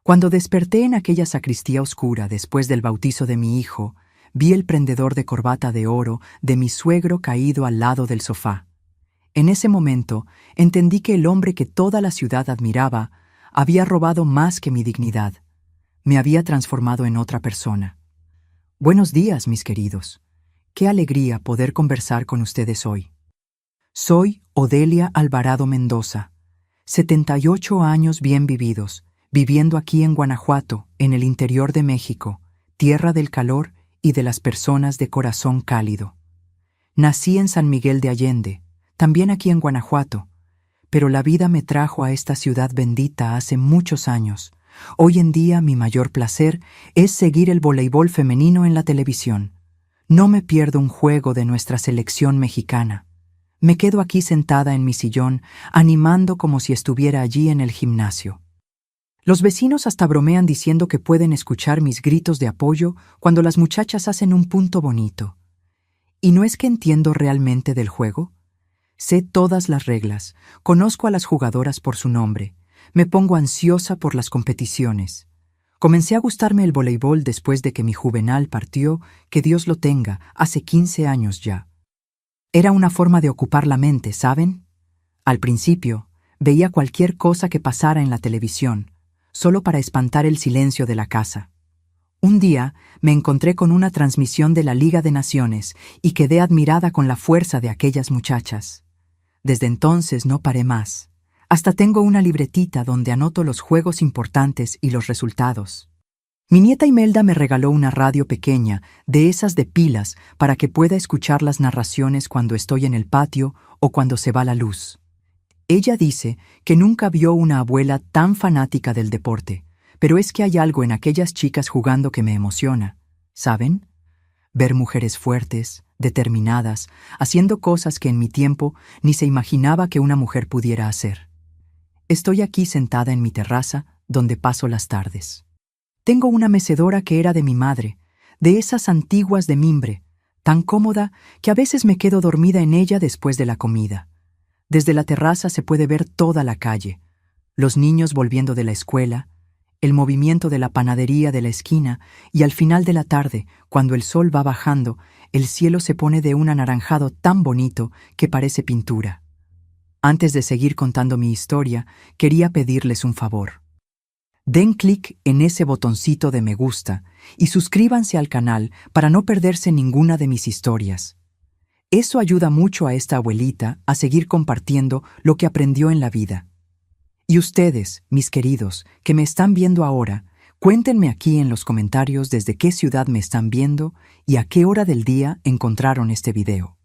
Cuando desperté en aquella sacristía oscura después del bautizo de mi hijo, vi el prendedor de corbata de oro de mi suegro caído al lado del sofá. En ese momento entendí que el hombre que toda la ciudad admiraba había robado más que mi dignidad. Me había transformado en otra persona. Buenos días, mis queridos. Qué alegría poder conversar con ustedes hoy. Soy Odelia Alvarado Mendoza, 78 años bien vividos, viviendo aquí en Guanajuato, en el interior de México, tierra del calor y de las personas de corazón cálido. Nací en San Miguel de Allende, también aquí en Guanajuato, pero la vida me trajo a esta ciudad bendita hace muchos años. Hoy en día mi mayor placer es seguir el voleibol femenino en la televisión. No me pierdo un juego de nuestra selección mexicana. Me quedo aquí sentada en mi sillón, animando como si estuviera allí en el gimnasio. Los vecinos hasta bromean diciendo que pueden escuchar mis gritos de apoyo cuando las muchachas hacen un punto bonito. ¿Y no es que entiendo realmente del juego? Sé todas las reglas, conozco a las jugadoras por su nombre, me pongo ansiosa por las competiciones. Comencé a gustarme el voleibol después de que mi Juvenal partió, que Dios lo tenga, hace 15 años ya. Era una forma de ocupar la mente, ¿saben? Al principio, veía cualquier cosa que pasara en la televisión, solo para espantar el silencio de la casa. Un día me encontré con una transmisión de la Liga de Naciones y quedé admirada con la fuerza de aquellas muchachas. Desde entonces no paré más. Hasta tengo una libretita donde anoto los juegos importantes y los resultados. Mi nieta Imelda me regaló una radio pequeña, de esas de pilas, para que pueda escuchar las narraciones cuando estoy en el patio o cuando se va la luz. Ella dice que nunca vio una abuela tan fanática del deporte, pero es que hay algo en aquellas chicas jugando que me emociona, ¿saben? Ver mujeres fuertes, determinadas, haciendo cosas que en mi tiempo ni se imaginaba que una mujer pudiera hacer. Estoy aquí sentada en mi terraza, donde paso las tardes. Tengo una mecedora que era de mi madre, de esas antiguas de mimbre, tan cómoda que a veces me quedo dormida en ella después de la comida. Desde la terraza se puede ver toda la calle, los niños volviendo de la escuela, el movimiento de la panadería de la esquina y al final de la tarde, cuando el sol va bajando, el cielo se pone de un anaranjado tan bonito que parece pintura. Antes de seguir contando mi historia, quería pedirles un favor. Den clic en ese botoncito de me gusta y suscríbanse al canal para no perderse ninguna de mis historias. Eso ayuda mucho a esta abuelita a seguir compartiendo lo que aprendió en la vida. Y ustedes, mis queridos, que me están viendo ahora, cuéntenme aquí en los comentarios desde qué ciudad me están viendo y a qué hora del día encontraron este video.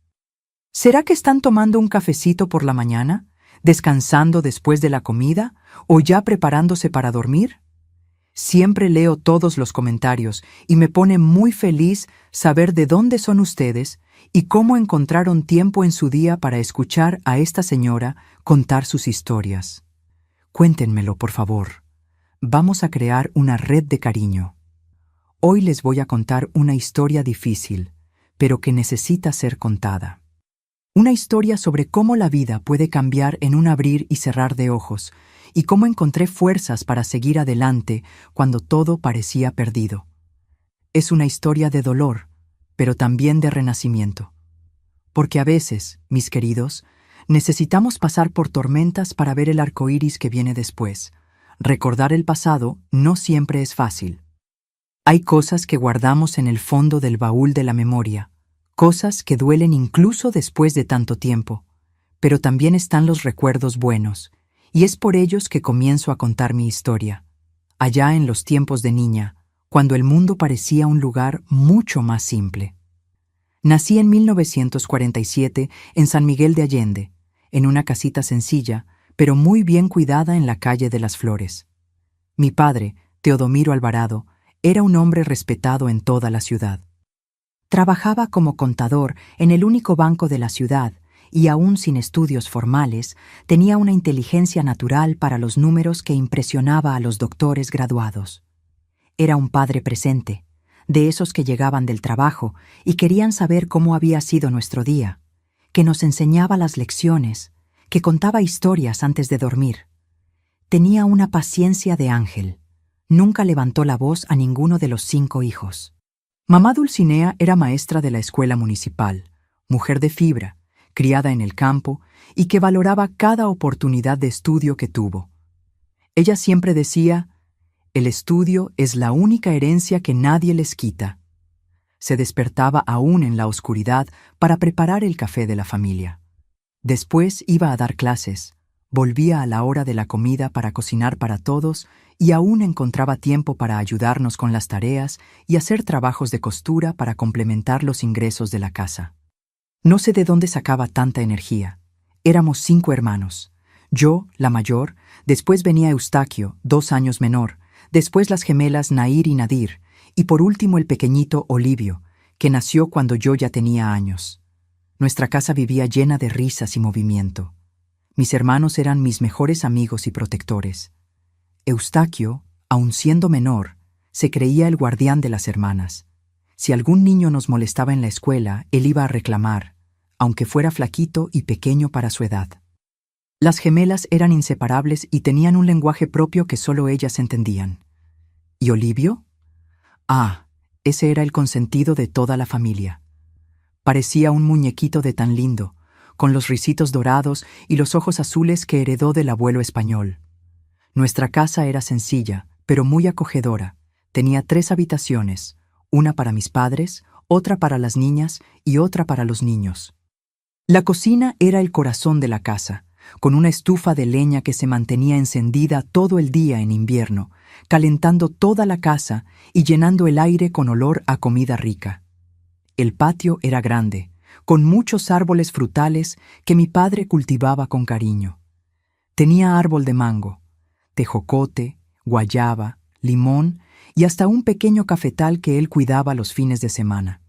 ¿Será que están tomando un cafecito por la mañana, descansando después de la comida o ya preparándose para dormir? Siempre leo todos los comentarios y me pone muy feliz saber de dónde son ustedes y cómo encontraron tiempo en su día para escuchar a esta señora contar sus historias. Cuéntenmelo, por favor. Vamos a crear una red de cariño. Hoy les voy a contar una historia difícil, pero que necesita ser contada. Una historia sobre cómo la vida puede cambiar en un abrir y cerrar de ojos y cómo encontré fuerzas para seguir adelante cuando todo parecía perdido. Es una historia de dolor, pero también de renacimiento. Porque a veces, mis queridos, necesitamos pasar por tormentas para ver el arco iris que viene después. Recordar el pasado no siempre es fácil. Hay cosas que guardamos en el fondo del baúl de la memoria, cosas que duelen incluso después de tanto tiempo, pero también están los recuerdos buenos, y es por ellos que comienzo a contar mi historia. Allá en los tiempos de niña, cuando el mundo parecía un lugar mucho más simple. Nací en 1947 en San Miguel de Allende, en una casita sencilla, pero muy bien cuidada en la calle de las Flores. Mi padre, Teodomiro Alvarado, era un hombre respetado en toda la ciudad. Trabajaba como contador en el único banco de la ciudad y aún sin estudios formales, tenía una inteligencia natural para los números que impresionaba a los doctores graduados. Era un padre presente, de esos que llegaban del trabajo y querían saber cómo había sido nuestro día, que nos enseñaba las lecciones, que contaba historias antes de dormir. Tenía una paciencia de ángel. Nunca levantó la voz a ninguno de los 5 hijos. Mamá Dulcinea era maestra de la escuela municipal, mujer de fibra, criada en el campo y que valoraba cada oportunidad de estudio que tuvo. Ella siempre decía: «El estudio es la única herencia que nadie les quita». Se despertaba aún en la oscuridad para preparar el café de la familia. Después iba a dar clases, volvía a la hora de la comida para cocinar para todos y aún encontraba tiempo para ayudarnos con las tareas y hacer trabajos de costura para complementar los ingresos de la casa. No sé de dónde sacaba tanta energía. Éramos 5 hermanos. Yo, la mayor, después venía Eustaquio, 2 años menor, después las gemelas Nair y Nadir, y por último el pequeñito Olivio, que nació cuando yo ya tenía años. Nuestra casa vivía llena de risas y movimiento. Mis hermanos eran mis mejores amigos y protectores. Eustaquio, aun siendo menor, se creía el guardián de las hermanas. Si algún niño nos molestaba en la escuela, él iba a reclamar, aunque fuera flaquito y pequeño para su edad. Las gemelas eran inseparables y tenían un lenguaje propio que solo ellas entendían. ¿Y Olivio? Ah, ese era el consentido de toda la familia. Parecía un muñequito de tan lindo, con los risitos dorados y los ojos azules que heredó del abuelo español. Nuestra casa era sencilla, pero muy acogedora. Tenía 3 habitaciones, una para mis padres, otra para las niñas y otra para los niños. La cocina era el corazón de la casa, con una estufa de leña que se mantenía encendida todo el día en invierno, calentando toda la casa y llenando el aire con olor a comida rica. El patio era grande, con muchos árboles frutales que mi padre cultivaba con cariño. Tenía árbol de mango, tejocote, guayaba, limón y hasta un pequeño cafetal que él cuidaba los fines de semana.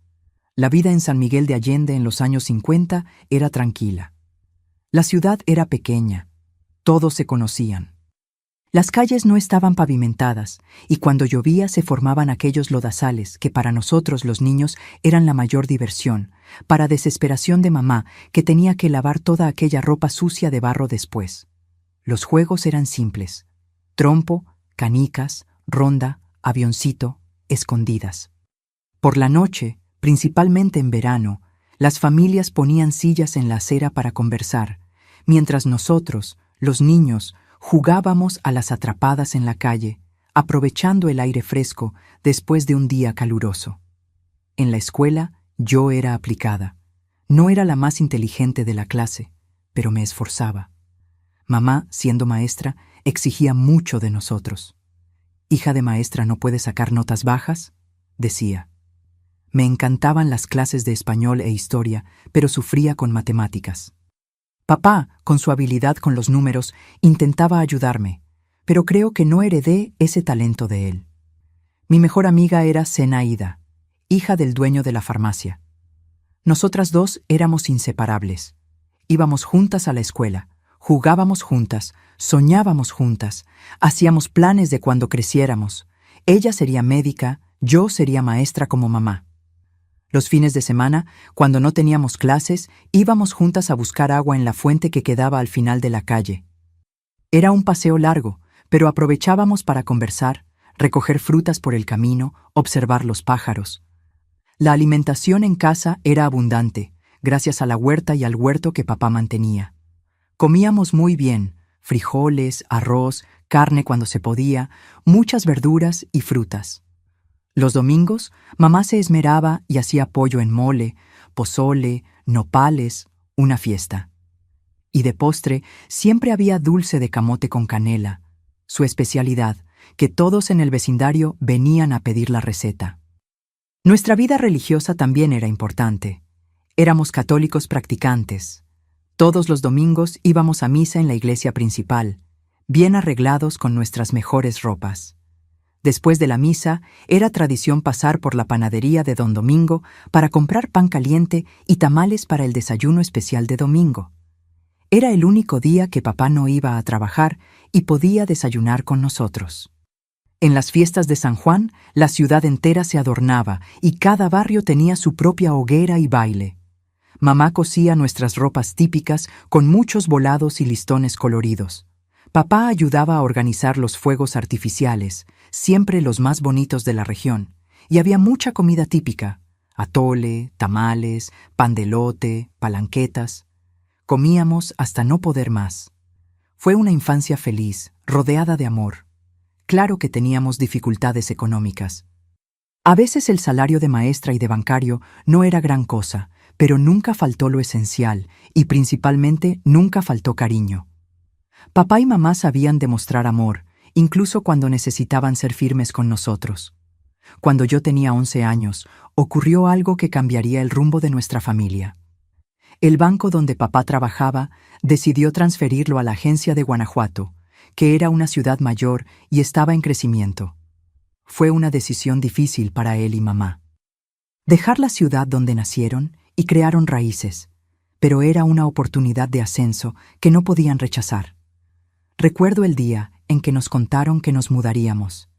La vida en San Miguel de Allende en los años 50 era tranquila. La ciudad era pequeña, todos se conocían. Las calles no estaban pavimentadas y cuando llovía se formaban aquellos lodazales que para nosotros los niños eran la mayor diversión, para desesperación de mamá que tenía que lavar toda aquella ropa sucia de barro después. Los juegos eran simples: trompo, canicas, ronda, avioncito, escondidas. Por la noche, principalmente en verano, las familias ponían sillas en la acera para conversar, mientras nosotros, los niños, jugábamos a las atrapadas en la calle, aprovechando el aire fresco después de un día caluroso. En la escuela yo era aplicada. No era la más inteligente de la clase, pero me esforzaba. Mamá, siendo maestra, exigía mucho de nosotros. «Hija de maestra, ¿no puede sacar notas bajas?», decía. Me encantaban las clases de español e historia, pero sufría con matemáticas. Papá, con su habilidad con los números, intentaba ayudarme, pero creo que no heredé ese talento de él. Mi mejor amiga era Zenaida, hija del dueño de la farmacia. Nosotras 2 éramos inseparables. Íbamos juntas a la escuela, jugábamos juntas, soñábamos juntas, hacíamos planes de cuando creciéramos. Ella sería médica, yo sería maestra como mamá. Los fines de semana, cuando no teníamos clases, íbamos juntas a buscar agua en la fuente que quedaba al final de la calle. Era un paseo largo, pero aprovechábamos para conversar, recoger frutas por el camino, observar los pájaros. La alimentación en casa era abundante, gracias a la huerta y al huerto que papá mantenía. Comíamos muy bien: frijoles, arroz, carne cuando se podía, muchas verduras y frutas. Los domingos, mamá se esmeraba y hacía pollo en mole, pozole, nopales, una fiesta. Y de postre siempre había dulce de camote con canela, su especialidad, que todos en el vecindario venían a pedir la receta. Nuestra vida religiosa también era importante. Éramos católicos practicantes. Todos los domingos íbamos a misa en la iglesia principal, bien arreglados con nuestras mejores ropas. Después de la misa, era tradición pasar por la panadería de don Domingo para comprar pan caliente y tamales para el desayuno especial de domingo. Era el único día que papá no iba a trabajar y podía desayunar con nosotros. En las fiestas de San Juan, la ciudad entera se adornaba y cada barrio tenía su propia hoguera y baile. Mamá cosía nuestras ropas típicas con muchos volados y listones coloridos. Papá ayudaba a organizar los fuegos artificiales, siempre los más bonitos de la región, y había mucha comida típica: atole, tamales, pan de elote, palanquetas. Comíamos hasta no poder más. Fue una infancia feliz, rodeada de amor. Claro que teníamos dificultades económicas. A veces el salario de maestra y de bancario no era gran cosa, pero nunca faltó lo esencial y principalmente nunca faltó cariño. Papá y mamá sabían demostrar amor, incluso cuando necesitaban ser firmes con nosotros. Cuando yo tenía 11 años, ocurrió algo que cambiaría el rumbo de nuestra familia. El banco donde papá trabajaba decidió transferirlo a la agencia de Guanajuato, que era una ciudad mayor y estaba en crecimiento. Fue una decisión difícil para él y mamá. Dejar la ciudad donde nacieron y crearon raíces, pero era una oportunidad de ascenso que no podían rechazar. Recuerdo el día en que nos contaron que nos mudaríamos.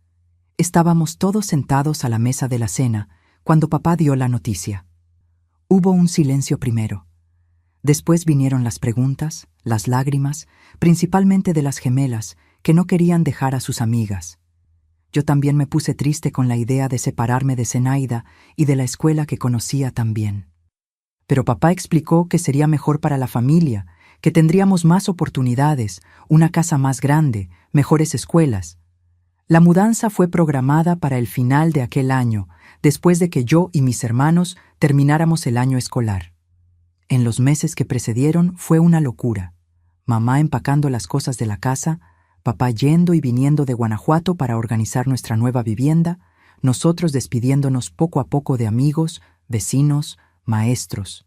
Estábamos todos sentados a la mesa de la cena cuando papá dio la noticia. Hubo un silencio primero. Después vinieron las preguntas, las lágrimas, principalmente de las gemelas, que no querían dejar a sus amigas. Yo también me puse triste con la idea de separarme de Zenaida y de la escuela que conocía tan bien. Pero papá explicó que sería mejor para la familia, que tendríamos más oportunidades, una casa más grande, mejores escuelas. La mudanza fue programada para el final de aquel año, después de que yo y mis hermanos termináramos el año escolar. En los meses que precedieron fue una locura. Mamá empacando las cosas de la casa, papá yendo y viniendo de Guanajuato para organizar nuestra nueva vivienda, nosotros despidiéndonos poco a poco de amigos, vecinos, maestros.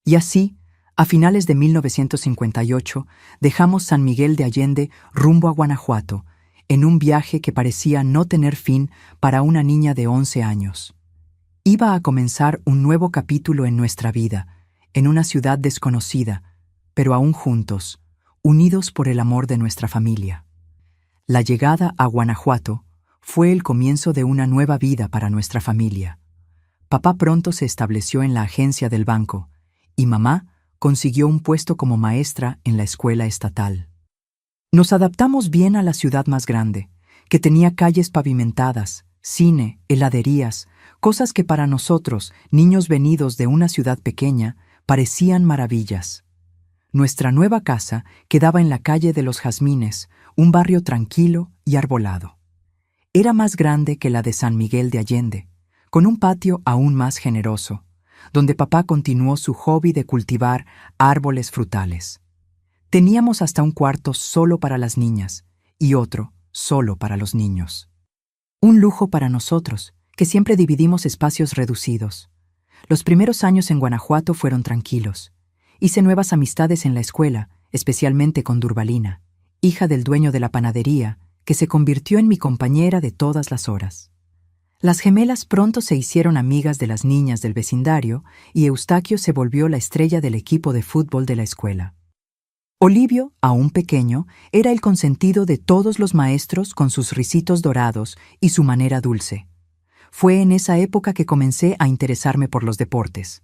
Y así, a finales de 1958, dejamos San Miguel de Allende rumbo a Guanajuato, en un viaje que parecía no tener fin para una niña de 11 años. Iba a comenzar un nuevo capítulo en nuestra vida, en una ciudad desconocida, pero aún juntos, unidos por el amor de nuestra familia. La llegada a Guanajuato fue el comienzo de una nueva vida para nuestra familia. Papá pronto se estableció en la agencia del banco y mamá consiguió un puesto como maestra en la escuela estatal. Nos adaptamos bien a la ciudad más grande, que tenía calles pavimentadas, cine, heladerías, cosas que para nosotros, niños venidos de una ciudad pequeña, parecían maravillas. Nuestra nueva casa quedaba en la calle de los Jazmines, un barrio tranquilo y arbolado. Era más grande que la de San Miguel de Allende, con un patio aún más generoso, donde papá continuó su hobby de cultivar árboles frutales. Teníamos hasta un cuarto solo para las niñas y otro solo para los niños. Un lujo para nosotros, que siempre dividimos espacios reducidos. Los primeros años en Guanajuato fueron tranquilos. Hice nuevas amistades en la escuela, especialmente con Durbalina, hija del dueño de la panadería, que se convirtió en mi compañera de todas las horas. Las gemelas pronto se hicieron amigas de las niñas del vecindario y Eustaquio se volvió la estrella del equipo de fútbol de la escuela. Olivio, aún pequeño, era el consentido de todos los maestros con sus risitos dorados y su manera dulce. Fue en esa época que comencé a interesarme por los deportes.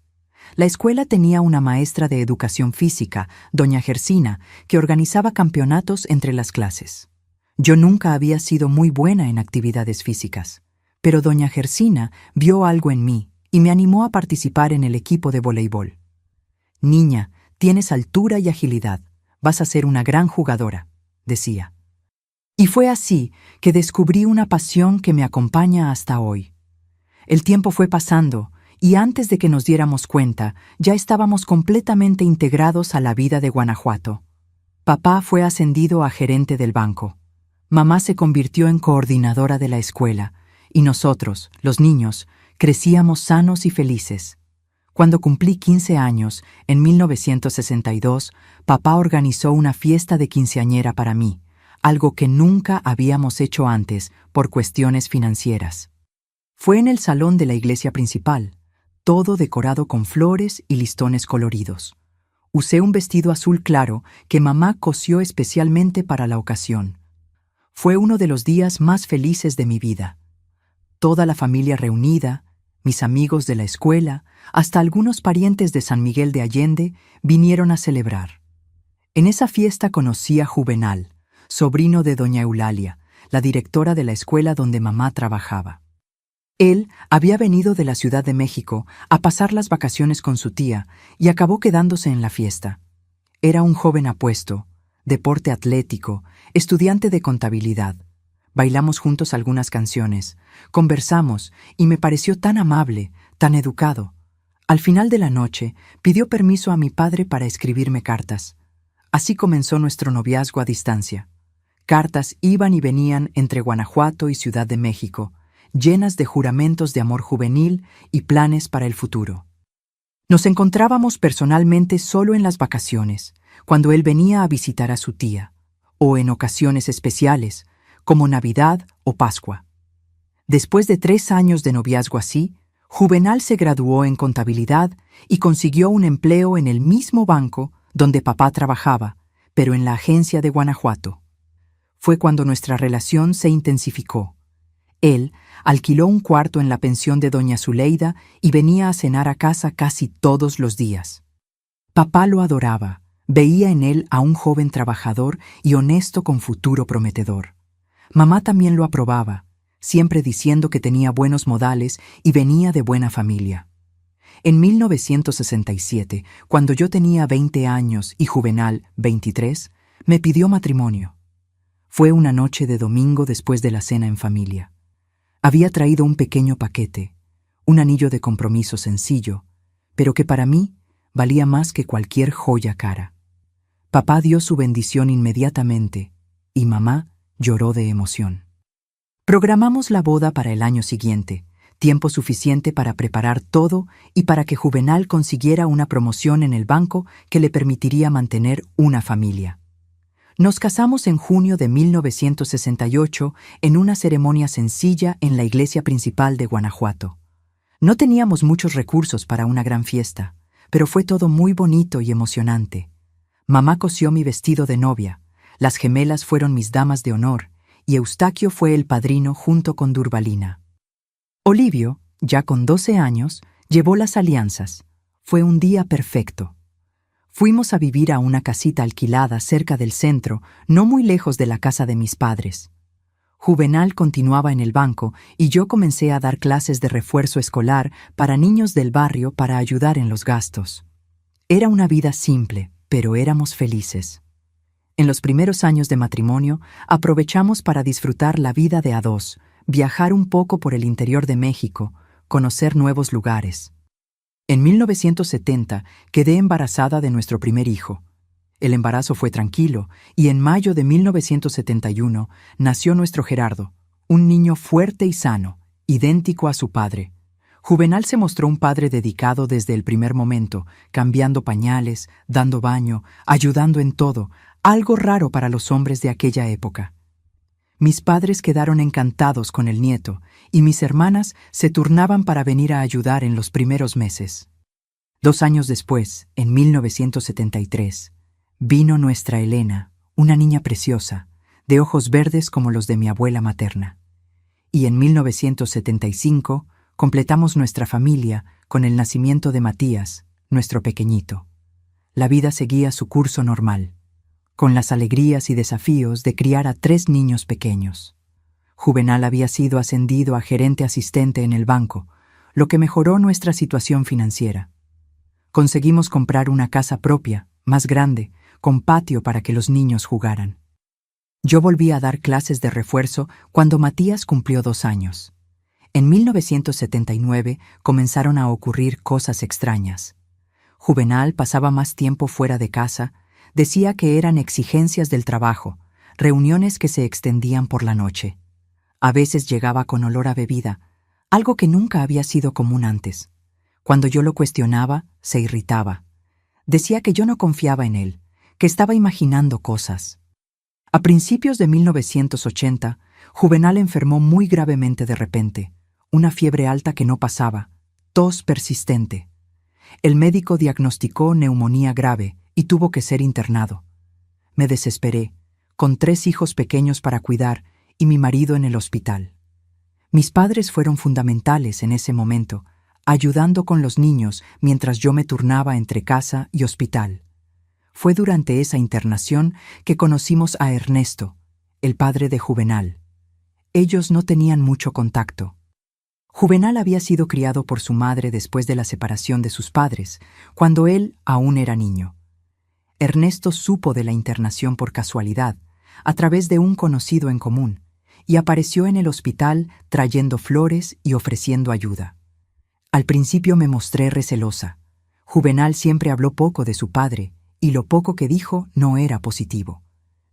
La escuela tenía una maestra de educación física, doña Gersina, que organizaba campeonatos entre las clases. Yo nunca había sido muy buena en actividades físicas, pero doña Gersina vio algo en mí y me animó a participar en el equipo de voleibol. «Niña, tienes altura y agilidad, vas a ser una gran jugadora», decía. Y fue así que descubrí una pasión que me acompaña hasta hoy. El tiempo fue pasando, y antes de que nos diéramos cuenta, ya estábamos completamente integrados a la vida de Guanajuato. Papá fue ascendido a gerente del banco. Mamá se convirtió en coordinadora de la escuela, y nosotros, los niños, crecíamos sanos y felices. Cuando cumplí 15 años, en 1962, papá organizó una fiesta de quinceañera para mí, algo que nunca habíamos hecho antes por cuestiones financieras. Fue en el salón de la iglesia principal, todo decorado con flores y listones coloridos. Usé un vestido azul claro que mamá cosió especialmente para la ocasión. Fue uno de los días más felices de mi vida. Toda la familia reunida, mis amigos de la escuela, hasta algunos parientes de San Miguel de Allende vinieron a celebrar. En esa fiesta conocí a Juvenal, sobrino de doña Eulalia, la directora de la escuela donde mamá trabajaba. Él había venido de la Ciudad de México a pasar las vacaciones con su tía y acabó quedándose en la fiesta. Era un joven apuesto, de porte atlético, estudiante de contabilidad. Bailamos juntos algunas canciones, conversamos y me pareció tan amable, tan educado. Al final de la noche, pidió permiso a mi padre para escribirme cartas. Así comenzó nuestro noviazgo a distancia. Cartas iban y venían entre Guanajuato y Ciudad de México, llenas de juramentos de amor juvenil y planes para el futuro. Nos encontrábamos personalmente solo en las vacaciones, cuando él venía a visitar a su tía, o en ocasiones especiales, como Navidad o Pascua. Después de 3 años de noviazgo así, Juvenal se graduó en contabilidad y consiguió un empleo en el mismo banco donde papá trabajaba, pero en la agencia de Guanajuato. Fue cuando nuestra relación se intensificó. Él alquiló un cuarto en la pensión de doña Zuleida y venía a cenar a casa casi todos los días. Papá lo adoraba, veía en él a un joven trabajador y honesto con futuro prometedor. Mamá también lo aprobaba, siempre diciendo que tenía buenos modales y venía de buena familia. En 1967, cuando yo tenía 20 años y Juvenal 23, me pidió matrimonio. Fue una noche de domingo después de la cena en familia. Había traído un pequeño paquete, un anillo de compromiso sencillo, pero que para mí valía más que cualquier joya cara. Papá dio su bendición inmediatamente y mamá lloró de emoción. Programamos la boda para el año siguiente, tiempo suficiente para preparar todo y para que Juvenal consiguiera una promoción en el banco que le permitiría mantener una familia. Nos casamos en junio de 1968 en una ceremonia sencilla en la iglesia principal de Guanajuato. No teníamos muchos recursos para una gran fiesta, pero fue todo muy bonito y emocionante. Mamá cosió mi vestido de novia, las gemelas fueron mis damas de honor, y Eustaquio fue el padrino junto con Durbalina. Olivio, ya con 12 años, llevó las alianzas. Fue un día perfecto. Fuimos a vivir a una casita alquilada cerca del centro, no muy lejos de la casa de mis padres. Juvenal continuaba en el banco y yo comencé a dar clases de refuerzo escolar para niños del barrio para ayudar en los gastos. Era una vida simple, pero éramos felices. En los primeros años de matrimonio, aprovechamos para disfrutar la vida de a dos, viajar un poco por el interior de México, conocer nuevos lugares. En 1970 quedé embarazada de nuestro primer hijo. El embarazo fue tranquilo y en mayo de 1971 nació nuestro Gerardo, un niño fuerte y sano, idéntico a su padre. Juvenal se mostró un padre dedicado desde el primer momento, cambiando pañales, dando baño, ayudando en todo, algo raro para los hombres de aquella época. Mis padres quedaron encantados con el nieto y mis hermanas se turnaban para venir a ayudar en los primeros meses. 2 años después, en 1973, vino nuestra Elena, una niña preciosa, de ojos verdes como los de mi abuela materna. Y en 1975 completamos nuestra familia con el nacimiento de Matías, nuestro pequeñito. La vida seguía su curso normal, con las alegrías y desafíos de criar a 3 niños pequeños. Juvenal había sido ascendido a gerente asistente en el banco, lo que mejoró nuestra situación financiera. Conseguimos comprar una casa propia, más grande, con patio para que los niños jugaran. Yo volví a dar clases de refuerzo cuando Matías cumplió 2 años. En 1979 comenzaron a ocurrir cosas extrañas. Juvenal pasaba más tiempo fuera de casa, decía que eran exigencias del trabajo, reuniones que se extendían por la noche. A veces llegaba con olor a bebida, algo que nunca había sido común antes. Cuando yo lo cuestionaba, se irritaba. Decía que yo no confiaba en él, que estaba imaginando cosas. A principios de 1980, Juvenal enfermó muy gravemente de repente, una fiebre alta que no pasaba, tos persistente. El médico diagnosticó neumonía grave y tuvo que ser internado. Me desesperé, con 3 hijos pequeños para cuidar y mi marido en el hospital. Mis padres fueron fundamentales en ese momento, ayudando con los niños mientras yo me turnaba entre casa y hospital. Fue durante esa internación que conocimos a Ernesto, el padre de Juvenal. Ellos no tenían mucho contacto. Juvenal había sido criado por su madre después de la separación de sus padres, cuando él aún era niño. Ernesto supo de la internación por casualidad, a través de un conocido en común, y apareció en el hospital trayendo flores y ofreciendo ayuda. Al principio me mostré recelosa. Juvenal siempre habló poco de su padre, y lo poco que dijo no era positivo.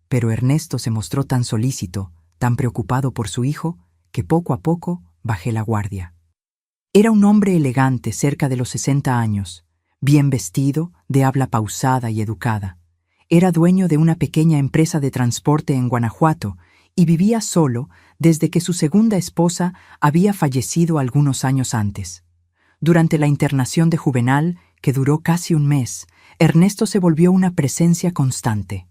Pero Ernesto se mostró tan solícito, tan preocupado por su hijo, que poco a poco bajé la guardia. Era un hombre elegante, cerca de los 60 años, bien vestido, de habla pausada y educada. Era dueño de una pequeña empresa de transporte en Guanajuato y vivía solo desde que su segunda esposa había fallecido algunos años antes. Durante la internación de Juvenal, que duró casi un mes, Ernesto se volvió una presencia constante.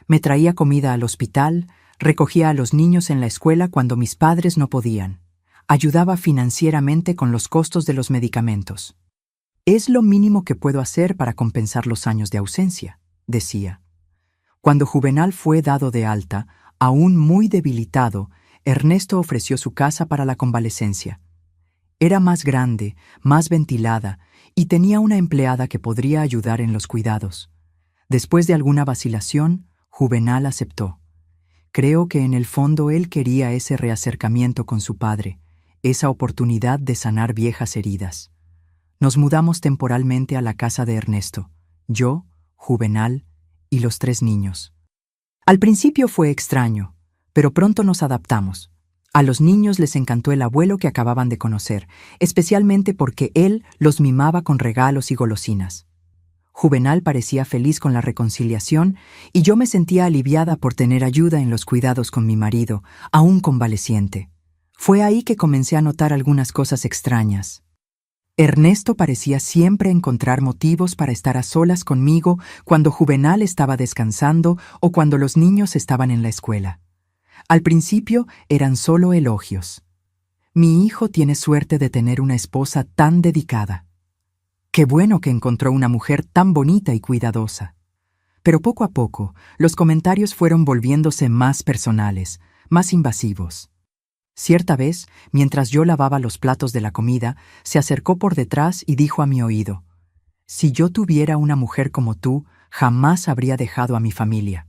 Me traía comida al hospital, recogía a los niños en la escuela cuando mis padres no podían. Ayudaba financieramente con los costos de los medicamentos. «Es lo mínimo que puedo hacer para compensar los años de ausencia», decía. Cuando Juvenal fue dado de alta, aún muy debilitado, Ernesto ofreció su casa para la convalecencia. Era más grande, más ventilada, y tenía una empleada que podría ayudar en los cuidados. Después de alguna vacilación, Juvenal aceptó. Creo que en el fondo él quería ese reacercamiento con su padre, esa oportunidad de sanar viejas heridas. Nos mudamos temporalmente a la casa de Ernesto, yo, Juvenal y los 3 niños. Al principio fue extraño, pero pronto nos adaptamos. A los niños les encantó el abuelo que acababan de conocer, especialmente porque él los mimaba con regalos y golosinas. Juvenal parecía feliz con la reconciliación y yo me sentía aliviada por tener ayuda en los cuidados con mi marido, aún convaleciente. Fue ahí que comencé a notar algunas cosas extrañas. Ernesto parecía siempre encontrar motivos para estar a solas conmigo cuando Juvenal estaba descansando o cuando los niños estaban en la escuela. Al principio eran solo elogios. Mi hijo tiene suerte de tener una esposa tan dedicada. Qué bueno que encontró una mujer tan bonita y cuidadosa. Pero poco a poco, los comentarios fueron volviéndose más personales, más invasivos. Cierta vez, mientras yo lavaba los platos de la comida, se acercó por detrás y dijo a mi oído: «Si yo tuviera una mujer como tú, jamás habría dejado a mi familia».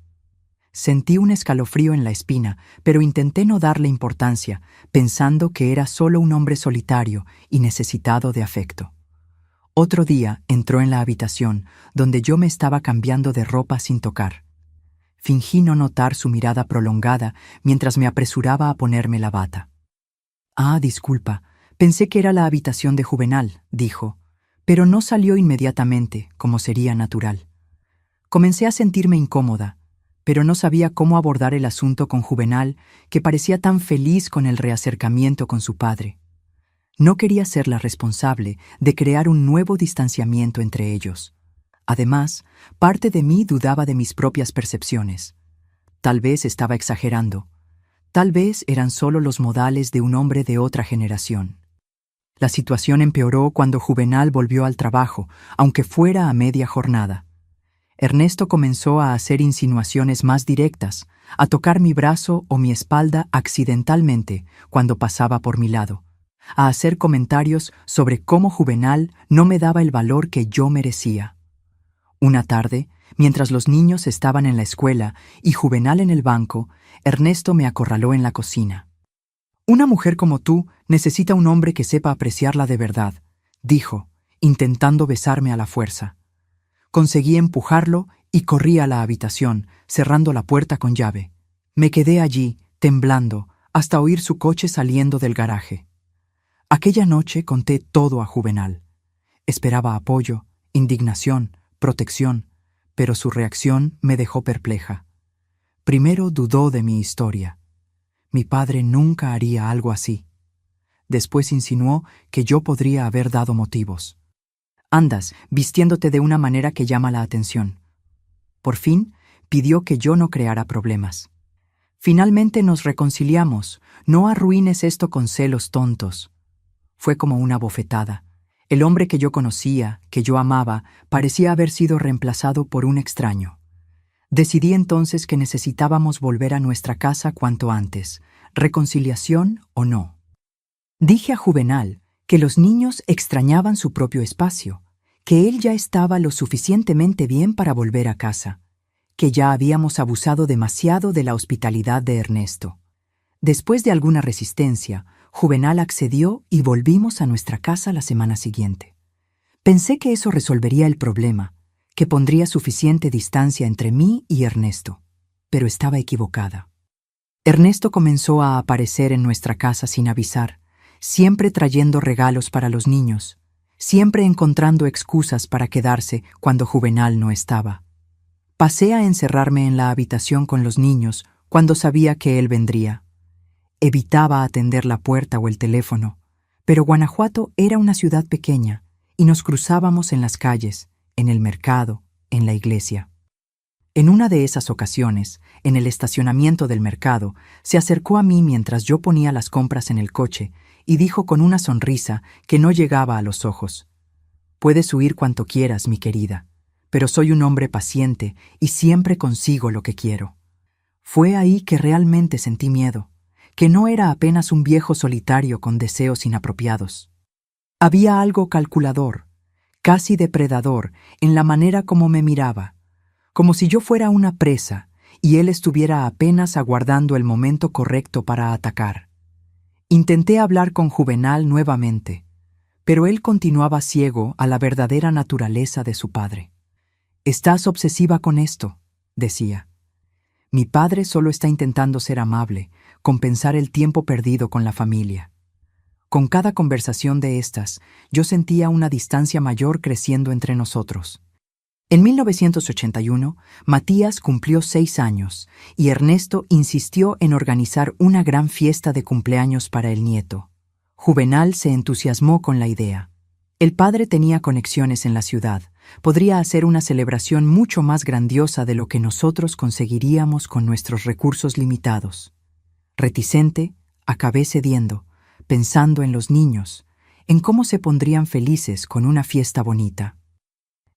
Sentí un escalofrío en la espina, pero intenté no darle importancia, pensando que era solo un hombre solitario y necesitado de afecto. Otro día entró en la habitación, donde yo me estaba cambiando de ropa sin tocar. Fingí no notar su mirada prolongada mientras me apresuraba a ponerme la bata. «Ah, disculpa, pensé que era la habitación de Juvenal», dijo, pero no salió inmediatamente, como sería natural. Comencé a sentirme incómoda, pero no sabía cómo abordar el asunto con Juvenal, que parecía tan feliz con el reacercamiento con su padre. No quería ser la responsable de crear un nuevo distanciamiento entre ellos. Además, parte de mí dudaba de mis propias percepciones. Tal vez estaba exagerando. Tal vez eran solo los modales de un hombre de otra generación. La situación empeoró cuando Juvenal volvió al trabajo, aunque fuera a media jornada. Ernesto comenzó a hacer insinuaciones más directas, a tocar mi brazo o mi espalda accidentalmente cuando pasaba por mi lado, a hacer comentarios sobre cómo Juvenal no me daba el valor que yo merecía. Una tarde, mientras los niños estaban en la escuela y Juvenal en el banco, Ernesto me acorraló en la cocina. «Una mujer como tú necesita un hombre que sepa apreciarla de verdad», dijo, intentando besarme a la fuerza. Conseguí empujarlo y corrí a la habitación, cerrando la puerta con llave. Me quedé allí, temblando, hasta oír su coche saliendo del garaje. Aquella noche conté todo a Juvenal. Esperaba apoyo, indignación, protección, pero su reacción me dejó perpleja. Primero dudó de mi historia. Mi padre nunca haría algo así. Después insinuó que yo podría haber dado motivos. «Andas vistiéndote de una manera que llama la atención». Por fin, pidió que yo no creara problemas. «Finalmente nos reconciliamos. No arruines esto con celos tontos». Fue como una bofetada. El hombre que yo conocía, que yo amaba, parecía haber sido reemplazado por un extraño. Decidí entonces que necesitábamos volver a nuestra casa cuanto antes, reconciliación o no. Dije a Juvenal que los niños extrañaban su propio espacio, que él ya estaba lo suficientemente bien para volver a casa, que ya habíamos abusado demasiado de la hospitalidad de Ernesto. Después de alguna resistencia, Juvenal accedió y volvimos a nuestra casa la semana siguiente. Pensé que eso resolvería el problema, que pondría suficiente distancia entre mí y Ernesto, pero estaba equivocada. Ernesto comenzó a aparecer en nuestra casa sin avisar, siempre trayendo regalos para los niños, siempre encontrando excusas para quedarse cuando Juvenal no estaba. Pasé a encerrarme en la habitación con los niños cuando sabía que él vendría. Evitaba atender la puerta o el teléfono, pero Guanajuato era una ciudad pequeña y nos cruzábamos en las calles, en el mercado, en la iglesia. En una de esas ocasiones, en el estacionamiento del mercado, se acercó a mí mientras yo ponía las compras en el coche y dijo con una sonrisa que no llegaba a los ojos: «Puedes huir cuanto quieras, mi querida, pero soy un hombre paciente y siempre consigo lo que quiero». Fue ahí que realmente sentí miedo, que no era apenas un viejo solitario con deseos inapropiados. Había algo calculador, casi depredador, en la manera como me miraba, como si yo fuera una presa y él estuviera apenas aguardando el momento correcto para atacar. Intenté hablar con Juvenal nuevamente, pero él continuaba ciego a la verdadera naturaleza de su padre. «Estás obsesiva con esto», decía. «Mi padre solo está intentando ser amable, compensar el tiempo perdido con la familia». Con cada conversación de estas, yo sentía una distancia mayor creciendo entre nosotros. En 1981, Matías cumplió 6 años y Ernesto insistió en organizar una gran fiesta de cumpleaños para el nieto. Juvenal se entusiasmó con la idea. El padre tenía conexiones en la ciudad. Podría hacer una celebración mucho más grandiosa de lo que nosotros conseguiríamos con nuestros recursos limitados. Reticente, acabé cediendo, pensando en los niños, en cómo se pondrían felices con una fiesta bonita.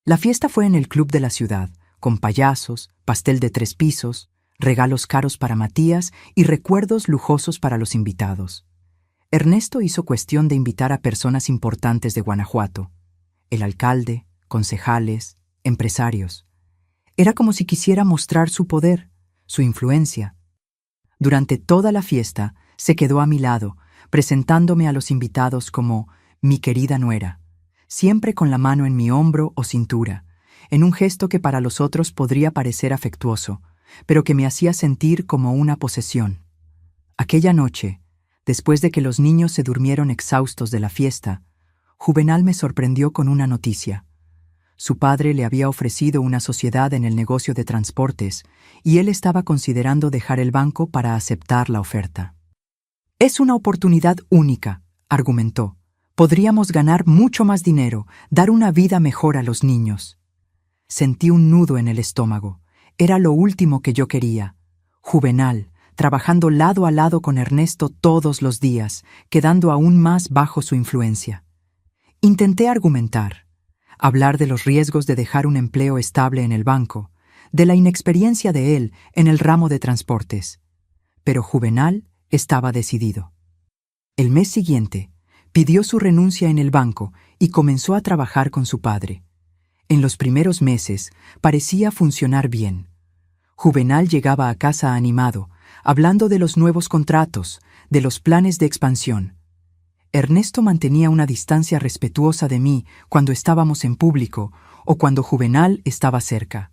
La fiesta fue en el club de la ciudad, con payasos, pastel de 3 pisos, regalos caros para Matías y recuerdos lujosos para los invitados. Ernesto hizo cuestión de invitar a personas importantes de Guanajuato: el alcalde, concejales, empresarios. Era como si quisiera mostrar su poder, su influencia. Durante toda la fiesta se quedó a mi lado, presentándome a los invitados como mi querida nuera, siempre con la mano en mi hombro o cintura, en un gesto que para los otros podría parecer afectuoso, pero que me hacía sentir como una posesión. Aquella noche, después de que los niños se durmieron exhaustos de la fiesta, Juvenal me sorprendió con una noticia. Su padre le había ofrecido una sociedad en el negocio de transportes y él estaba considerando dejar el banco para aceptar la oferta. «Es una oportunidad única», argumentó. «Podríamos ganar mucho más dinero, dar una vida mejor a los niños». Sentí un nudo en el estómago. Era lo último que yo quería. Juvenal, trabajando lado a lado con Ernesto todos los días, quedando aún más bajo su influencia. Intenté argumentar, hablar de los riesgos de dejar un empleo estable en el banco, de la inexperiencia de él en el ramo de transportes. Pero Juvenal estaba decidido. El mes siguiente, pidió su renuncia en el banco y comenzó a trabajar con su padre. En los primeros meses parecía funcionar bien. Juvenal llegaba a casa animado, hablando de los nuevos contratos, de los planes de expansión. Ernesto mantenía una distancia respetuosa de mí cuando estábamos en público o cuando Juvenal estaba cerca.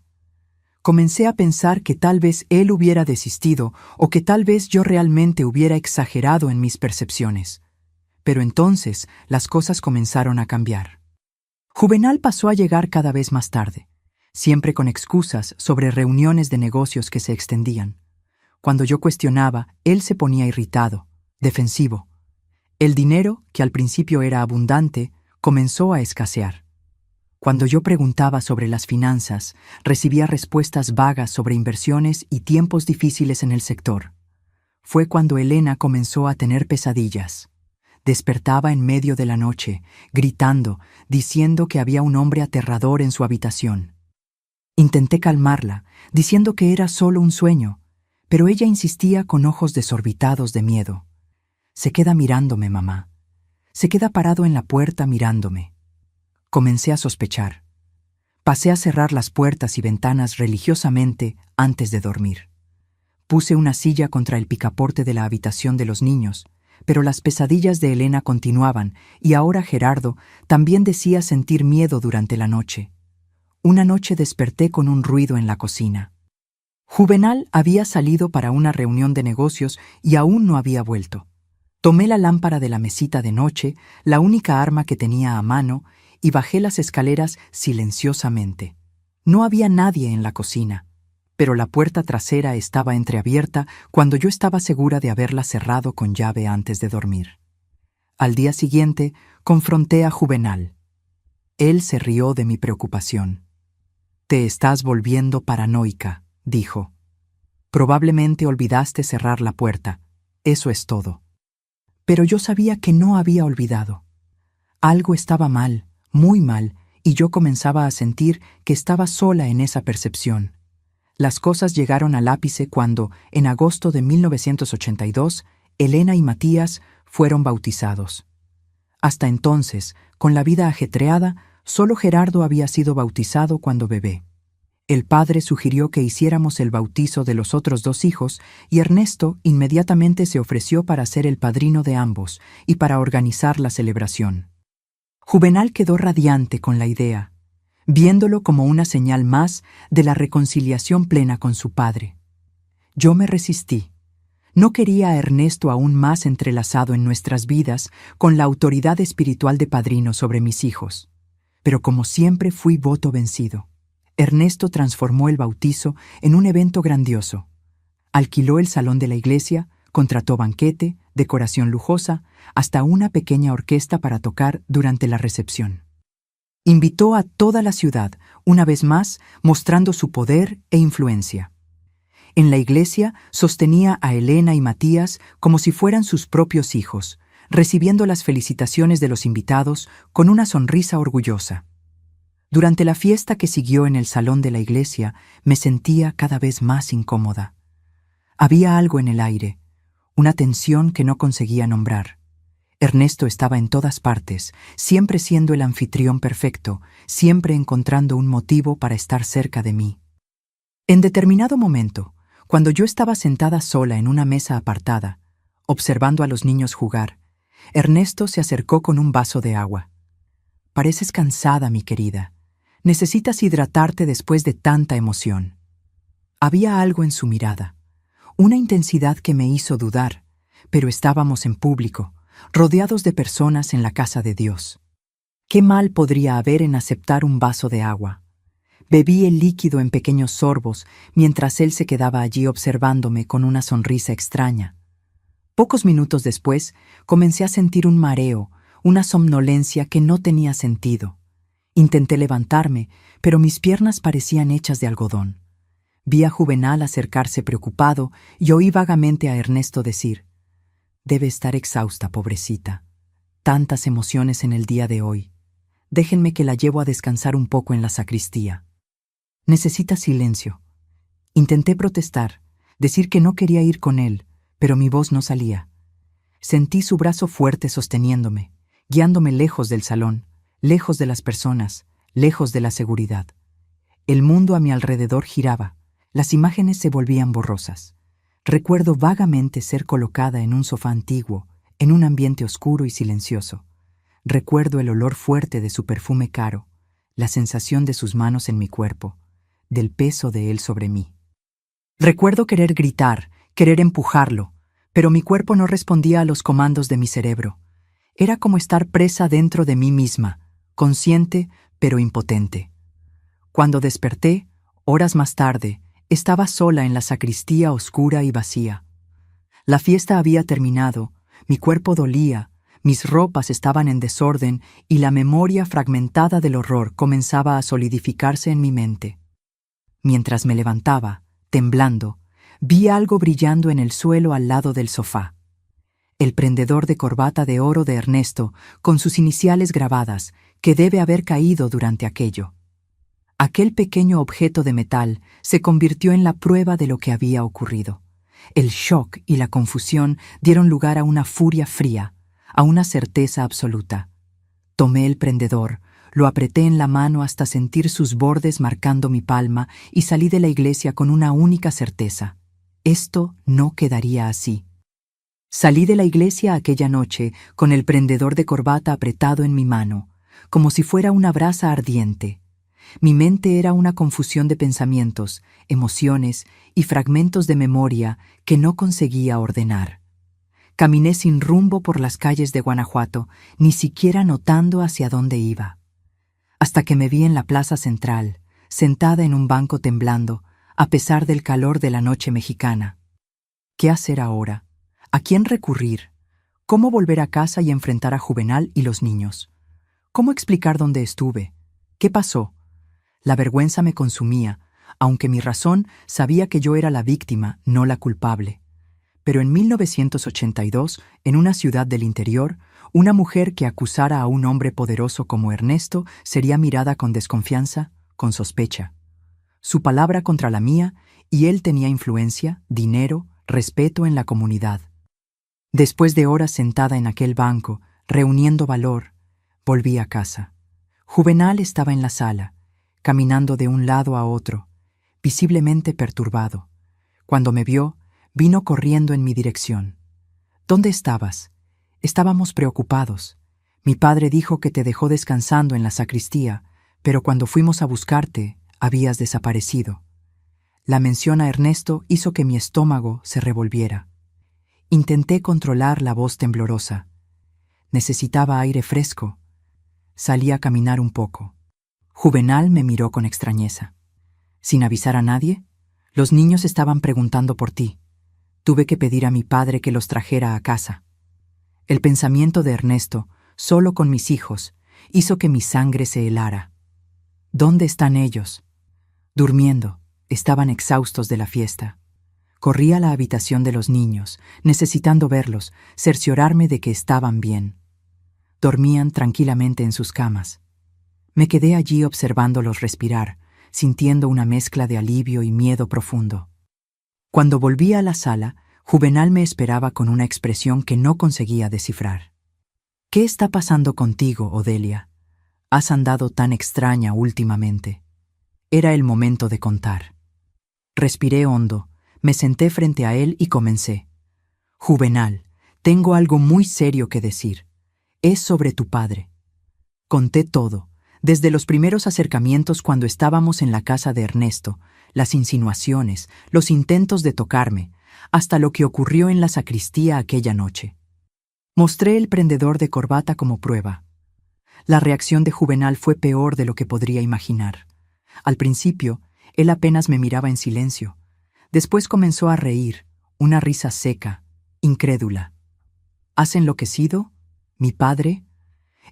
Comencé a pensar que tal vez él hubiera desistido o que tal vez yo realmente hubiera exagerado en mis percepciones. Pero entonces las cosas comenzaron a cambiar. Juvenal pasó a llegar cada vez más tarde, siempre con excusas sobre reuniones de negocios que se extendían. Cuando yo cuestionaba, él se ponía irritado, defensivo. El dinero, que al principio era abundante, comenzó a escasear. Cuando yo preguntaba sobre las finanzas, recibía respuestas vagas sobre inversiones y tiempos difíciles en el sector. Fue cuando Elena comenzó a tener pesadillas. Despertaba en medio de la noche, gritando, diciendo que había un hombre aterrador en su habitación. Intenté calmarla, diciendo que era solo un sueño, pero ella insistía con ojos desorbitados de miedo. Se queda mirándome, mamá. Se queda parado en la puerta mirándome. Comencé a sospechar. Pasé a cerrar las puertas y ventanas religiosamente antes de dormir. Puse una silla contra el picaporte de la habitación de los niños, pero las pesadillas de Elena continuaban y ahora Gerardo también decía sentir miedo durante la noche. Una noche desperté con un ruido en la cocina. Juvenal había salido para una reunión de negocios y aún no había vuelto. Tomé la lámpara de la mesita de noche, la única arma que tenía a mano, y bajé las escaleras silenciosamente. No había nadie en la cocina, pero la puerta trasera estaba entreabierta cuando yo estaba segura de haberla cerrado con llave antes de dormir. Al día siguiente, confronté a Juvenal. Él se rió de mi preocupación. «Te estás volviendo paranoica», dijo. «Probablemente olvidaste cerrar la puerta. Eso es todo». Pero yo sabía que no había olvidado. Algo estaba mal, muy mal, y yo comenzaba a sentir que estaba sola en esa percepción. Las cosas llegaron al ápice cuando, en agosto de 1982, Elena y Matías fueron bautizados. Hasta entonces, con la vida ajetreada, solo Gerardo había sido bautizado cuando bebé. El padre sugirió que hiciéramos el bautizo de los otros dos hijos y Ernesto inmediatamente se ofreció para ser el padrino de ambos y para organizar la celebración. Juvenal quedó radiante con la idea, viéndolo como una señal más de la reconciliación plena con su padre. Yo me resistí. No quería a Ernesto aún más entrelazado en nuestras vidas con la autoridad espiritual de padrino sobre mis hijos. Pero como siempre fui voto vencido. Ernesto transformó el bautizo en un evento grandioso. Alquiló el salón de la iglesia, contrató banquete, decoración lujosa, hasta una pequeña orquesta para tocar durante la recepción. Invitó a toda la ciudad, una vez más, mostrando su poder e influencia. En la iglesia sostenía a Elena y Matías como si fueran sus propios hijos, recibiendo las felicitaciones de los invitados con una sonrisa orgullosa. Durante la fiesta que siguió en el salón de la iglesia, me sentía cada vez más incómoda. Había algo en el aire, una tensión que no conseguía nombrar. Ernesto estaba en todas partes, siempre siendo el anfitrión perfecto, siempre encontrando un motivo para estar cerca de mí. En determinado momento, cuando yo estaba sentada sola en una mesa apartada, observando a los niños jugar, Ernesto se acercó con un vaso de agua. «Pareces cansada, mi querida. Necesitas hidratarte después de tanta emoción». Había algo en su mirada, una intensidad que me hizo dudar, pero estábamos en público, rodeados de personas en la casa de Dios. ¿Qué mal podría haber en aceptar un vaso de agua? Bebí el líquido en pequeños sorbos mientras él se quedaba allí observándome con una sonrisa extraña. Pocos minutos después, comencé a sentir un mareo, una somnolencia que no tenía sentido. Intenté levantarme, pero mis piernas parecían hechas de algodón. Vi a Juvenal acercarse preocupado y oí vagamente a Ernesto decir: «Debe estar exhausta, pobrecita. Tantas emociones en el día de hoy. Déjenme que la llevo a descansar un poco en la sacristía». Necesita silencio. Intenté protestar, decir que no quería ir con él, pero mi voz no salía. Sentí su brazo fuerte sosteniéndome, guiándome lejos del salón, lejos de las personas, lejos de la seguridad. El mundo a mi alrededor giraba, las imágenes se volvían borrosas. Recuerdo vagamente ser colocada en un sofá antiguo, en un ambiente oscuro y silencioso. Recuerdo el olor fuerte de su perfume caro, la sensación de sus manos en mi cuerpo, del peso de él sobre mí. Recuerdo querer gritar, querer empujarlo, pero mi cuerpo no respondía a los comandos de mi cerebro. Era como estar presa dentro de mí misma, consciente pero impotente. Cuando desperté, horas más tarde, estaba sola en la sacristía oscura y vacía. La fiesta había terminado, mi cuerpo dolía, mis ropas estaban en desorden y la memoria fragmentada del horror comenzaba a solidificarse en mi mente. Mientras me levantaba, temblando, vi algo brillando en el suelo al lado del sofá. El prendedor de corbata de oro de Ernesto, con sus iniciales grabadas, que debe haber caído durante aquello. Aquel pequeño objeto de metal se convirtió en la prueba de lo que había ocurrido. El shock y la confusión dieron lugar a una furia fría, a una certeza absoluta. Tomé el prendedor, lo apreté en la mano hasta sentir sus bordes marcando mi palma y salí de la iglesia con una única certeza. Esto no quedaría así. Salí de la iglesia aquella noche con el prendedor de corbata apretado en mi mano, como si fuera una brasa ardiente. Mi mente era una confusión de pensamientos, emociones y fragmentos de memoria que no conseguía ordenar. Caminé sin rumbo por las calles de Guanajuato, ni siquiera notando hacia dónde iba. Hasta que me vi en la plaza central, sentada en un banco temblando, a pesar del calor de la noche mexicana. ¿Qué hacer ahora? ¿A quién recurrir? ¿Cómo volver a casa y enfrentar a Juvenal y los niños? ¿Cómo explicar dónde estuve? ¿Qué pasó? La vergüenza me consumía, aunque mi razón sabía que yo era la víctima, no la culpable. Pero en 1982, en una ciudad del interior, una mujer que acusara a un hombre poderoso como Ernesto sería mirada con desconfianza, con sospecha. Su palabra contra la mía, y él tenía influencia, dinero, respeto en la comunidad. Después de horas sentada en aquel banco, reuniendo valor, volví a casa. Juvenal estaba en la sala, caminando de un lado a otro, visiblemente perturbado. Cuando me vio, vino corriendo en mi dirección. ¿Dónde estabas? Estábamos preocupados. Mi padre dijo que te dejó descansando en la sacristía, pero cuando fuimos a buscarte, habías desaparecido. La mención a Ernesto hizo que mi estómago se revolviera. Intenté controlar la voz temblorosa. Necesitaba aire fresco. Salí a caminar un poco. Juvenal me miró con extrañeza. ¿Sin avisar a nadie? Los niños estaban preguntando por ti. Tuve que pedir a mi padre que los trajera a casa. El pensamiento de Ernesto, solo con mis hijos, hizo que mi sangre se helara. ¿Dónde están ellos? Durmiendo. Estaban exhaustos de la fiesta. Corrí a la habitación de los niños, necesitando verlos, cerciorarme de que estaban bien. Dormían tranquilamente en sus camas. Me quedé allí observándolos respirar, sintiendo una mezcla de alivio y miedo profundo. Cuando volví a la sala, Juvenal me esperaba con una expresión que no conseguía descifrar. ¿Qué está pasando contigo, Odelia? Has andado tan extraña últimamente. Era el momento de contar. Respiré hondo, me senté frente a él y comencé. Juvenal, tengo algo muy serio que decir. Es sobre tu padre. Conté todo, desde los primeros acercamientos cuando estábamos en la casa de Ernesto, las insinuaciones, los intentos de tocarme, hasta lo que ocurrió en la sacristía aquella noche. Mostré el prendedor de corbata como prueba. La reacción de Juvenal fue peor de lo que podría imaginar. Al principio, él apenas me miraba en silencio. Después comenzó a reír, una risa seca, incrédula. ¿Has enloquecido? ¿Mi padre?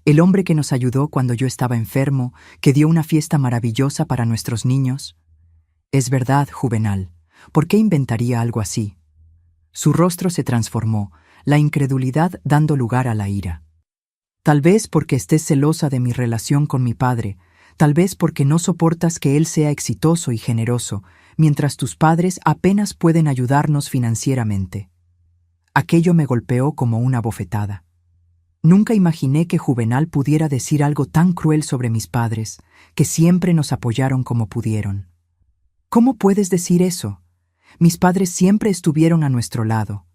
¿El hombre que nos ayudó cuando yo estaba enfermo, que dio una fiesta maravillosa para nuestros niños? Es verdad, Juvenal. ¿Por qué inventaría algo así? Su rostro se transformó, la incredulidad dando lugar a la ira. Tal vez porque estés celosa de mi relación con mi padre, tal vez porque no soportas que él sea exitoso y generoso, mientras tus padres apenas pueden ayudarnos financieramente. Aquello me golpeó como una bofetada. Nunca imaginé que Juvenal pudiera decir algo tan cruel sobre mis padres, que siempre nos apoyaron como pudieron. ¿Cómo puedes decir eso? Mis padres siempre estuvieron a nuestro lado.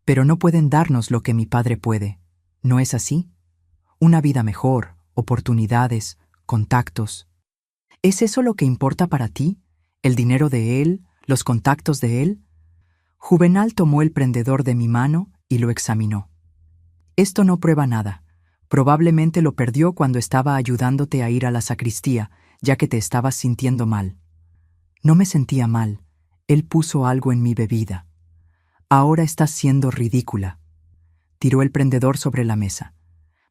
Pero no pueden darnos lo que mi padre puede. ¿No es así? Una vida mejor, oportunidades, contactos. ¿Es eso lo que importa para ti? ¿El dinero de él? ¿Los contactos de él? Juvenal tomó el prendedor de mi mano y lo examinó. Esto no prueba nada. Probablemente lo perdió cuando estaba ayudándote a ir a la sacristía, ya que te estabas sintiendo mal. No me sentía mal. Él puso algo en mi bebida. Ahora estás siendo ridícula. Tiró el prendedor sobre la mesa.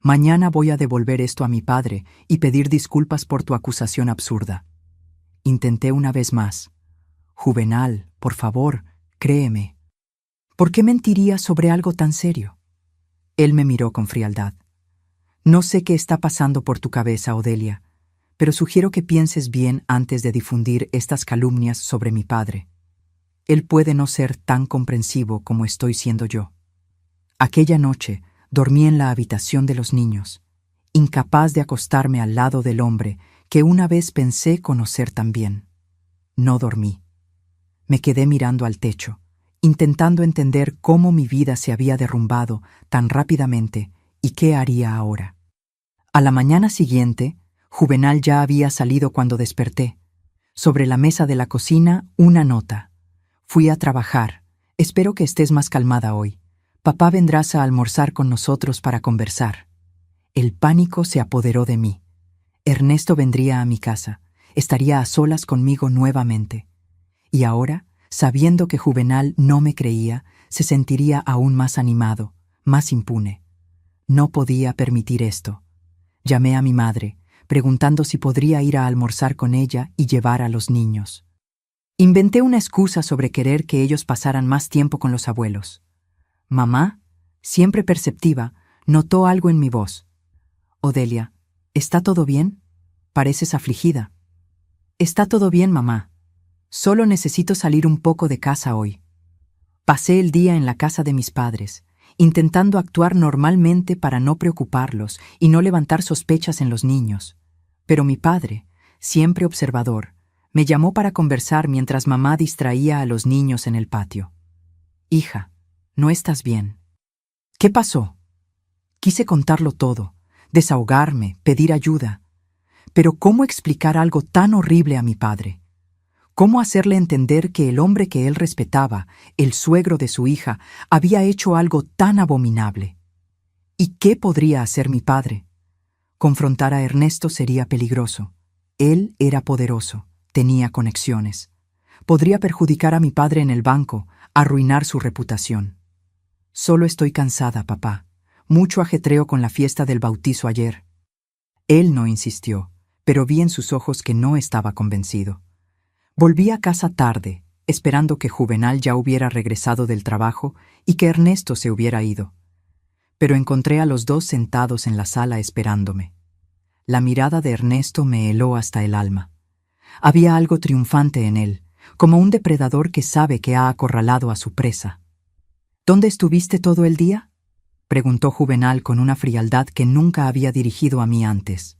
Mañana voy a devolver esto a mi padre y pedir disculpas por tu acusación absurda. Intenté una vez más. Juvenal, por favor, créeme. ¿Por qué mentiría sobre algo tan serio? Él me miró con frialdad. No sé qué está pasando por tu cabeza, Odelia, pero sugiero que pienses bien antes de difundir estas calumnias sobre mi padre. Él puede no ser tan comprensivo como estoy siendo yo. Aquella noche dormí en la habitación de los niños, incapaz de acostarme al lado del hombre que una vez pensé conocer tan bien. No dormí. Me quedé mirando al techo, intentando entender cómo mi vida se había derrumbado tan rápidamente y qué haría ahora. A la mañana siguiente, Juvenal ya había salido cuando desperté. Sobre la mesa de la cocina, una nota. Fui a trabajar. Espero que estés más calmada hoy. Papá vendrás a almorzar con nosotros para conversar. El pánico se apoderó de mí. Ernesto vendría a mi casa. Estaría a solas conmigo nuevamente. Y ahora, sabiendo que Juvenal no me creía, se sentiría aún más animado, más impune. No podía permitir esto. Llamé a mi madre, preguntando si podría ir a almorzar con ella y llevar a los niños. Inventé una excusa sobre querer que ellos pasaran más tiempo con los abuelos. Mamá, siempre perceptiva, notó algo en mi voz. Odelia, ¿está todo bien? Pareces afligida. Está todo bien, mamá. Solo necesito salir un poco de casa hoy. Pasé el día en la casa de mis padres, intentando actuar normalmente para no preocuparlos y no levantar sospechas en los niños. Pero mi padre, siempre observador, me llamó para conversar mientras mamá distraía a los niños en el patio. Hija, no estás bien. ¿Qué pasó? Quise contarlo todo, desahogarme, pedir ayuda. Pero ¿cómo explicar algo tan horrible a mi padre? ¿Cómo hacerle entender que el hombre que él respetaba, el suegro de su hija, había hecho algo tan abominable? ¿Y qué podría hacer mi padre? Confrontar a Ernesto sería peligroso. Él era poderoso, tenía conexiones. Podría perjudicar a mi padre en el banco, arruinar su reputación. Solo estoy cansada, papá. Mucho ajetreo con la fiesta del bautizo ayer. Él no insistió, pero vi en sus ojos que no estaba convencido. Volví a casa tarde, esperando que Juvenal ya hubiera regresado del trabajo y que Ernesto se hubiera ido. Pero encontré a los dos sentados en la sala esperándome. La mirada de Ernesto me heló hasta el alma. Había algo triunfante en él, como un depredador que sabe que ha acorralado a su presa. ¿Dónde estuviste todo el día?, preguntó Juvenal con una frialdad que nunca había dirigido a mí antes.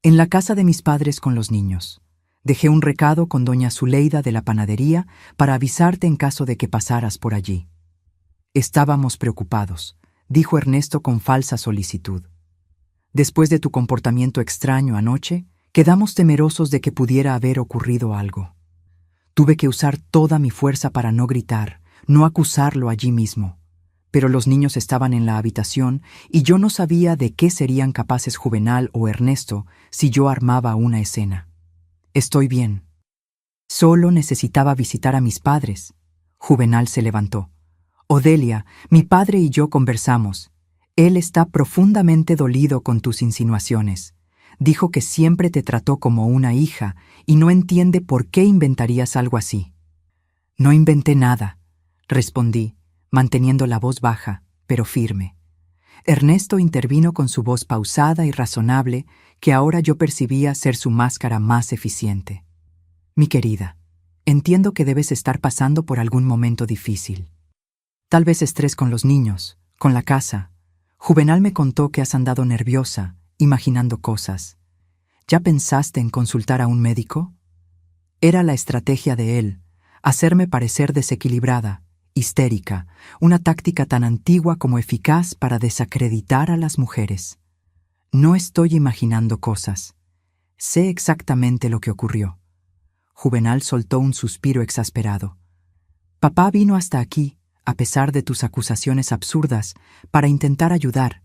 En la casa de mis padres con los niños. Dejé un recado con doña Zuleida de la panadería para avisarte en caso de que pasaras por allí. Estábamos preocupados, dijo Ernesto con falsa solicitud. Después de tu comportamiento extraño anoche, quedamos temerosos de que pudiera haber ocurrido algo. Tuve que usar toda mi fuerza para no gritar, no acusarlo allí mismo. Pero los niños estaban en la habitación y yo no sabía de qué serían capaces Juvenal o Ernesto si yo armaba una escena. Estoy bien. Solo necesitaba visitar a mis padres. Juvenal se levantó. Odelia, mi padre y yo conversamos. Él está profundamente dolido con tus insinuaciones. Dijo que siempre te trató como una hija y no entiende por qué inventarías algo así. No inventé nada, respondí, manteniendo la voz baja, pero firme. Ernesto intervino con su voz pausada y razonable, que ahora yo percibía ser su máscara más eficiente. Mi querida, entiendo que debes estar pasando por algún momento difícil. Tal vez estrés con los niños, con la casa. Juvenal me contó que has andado nerviosa, imaginando cosas. ¿Ya pensaste en consultar a un médico? Era la estrategia de él, hacerme parecer desequilibrada, histérica, una táctica tan antigua como eficaz para desacreditar a las mujeres. No estoy imaginando cosas. Sé exactamente lo que ocurrió. Juvenal soltó un suspiro exasperado. Papá vino hasta aquí, a pesar de tus acusaciones absurdas, para intentar ayudar.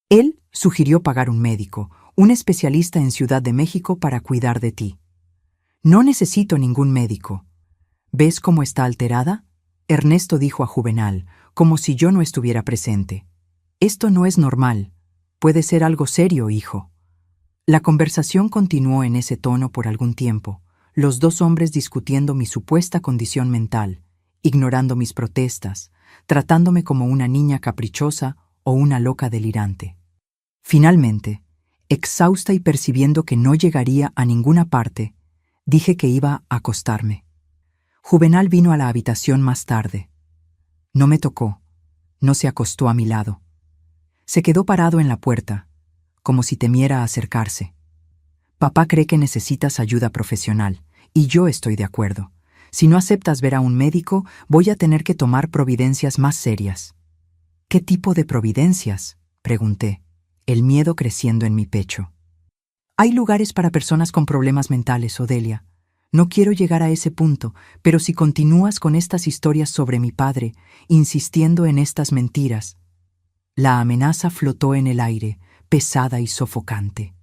Él sugirió pagar un médico, un especialista en Ciudad de México para cuidar de ti. No necesito ningún médico. ¿Ves cómo está alterada? Ernesto dijo a Juvenal, como si yo no estuviera presente. Esto no es normal. Puede ser algo serio, hijo. La conversación continuó en ese tono por algún tiempo, los dos hombres discutiendo mi supuesta condición mental, ignorando mis protestas, tratándome como una niña caprichosa o una loca delirante. Finalmente, exhausta y percibiendo que no llegaría a ninguna parte, dije que iba a acostarme. Juvenal vino a la habitación más tarde. No me tocó, no se acostó a mi lado. Se quedó parado en la puerta, como si temiera acercarse. Papá cree que necesitas ayuda profesional, y yo estoy de acuerdo. Si no aceptas ver a un médico, voy a tener que tomar providencias más serias. ¿Qué tipo de providencias?, pregunté, el miedo creciendo en mi pecho. Hay lugares para personas con problemas mentales, Odelia. No quiero llegar a ese punto, pero si continúas con estas historias sobre mi padre, insistiendo en estas mentiras. La amenaza flotó en el aire, pesada y sofocante.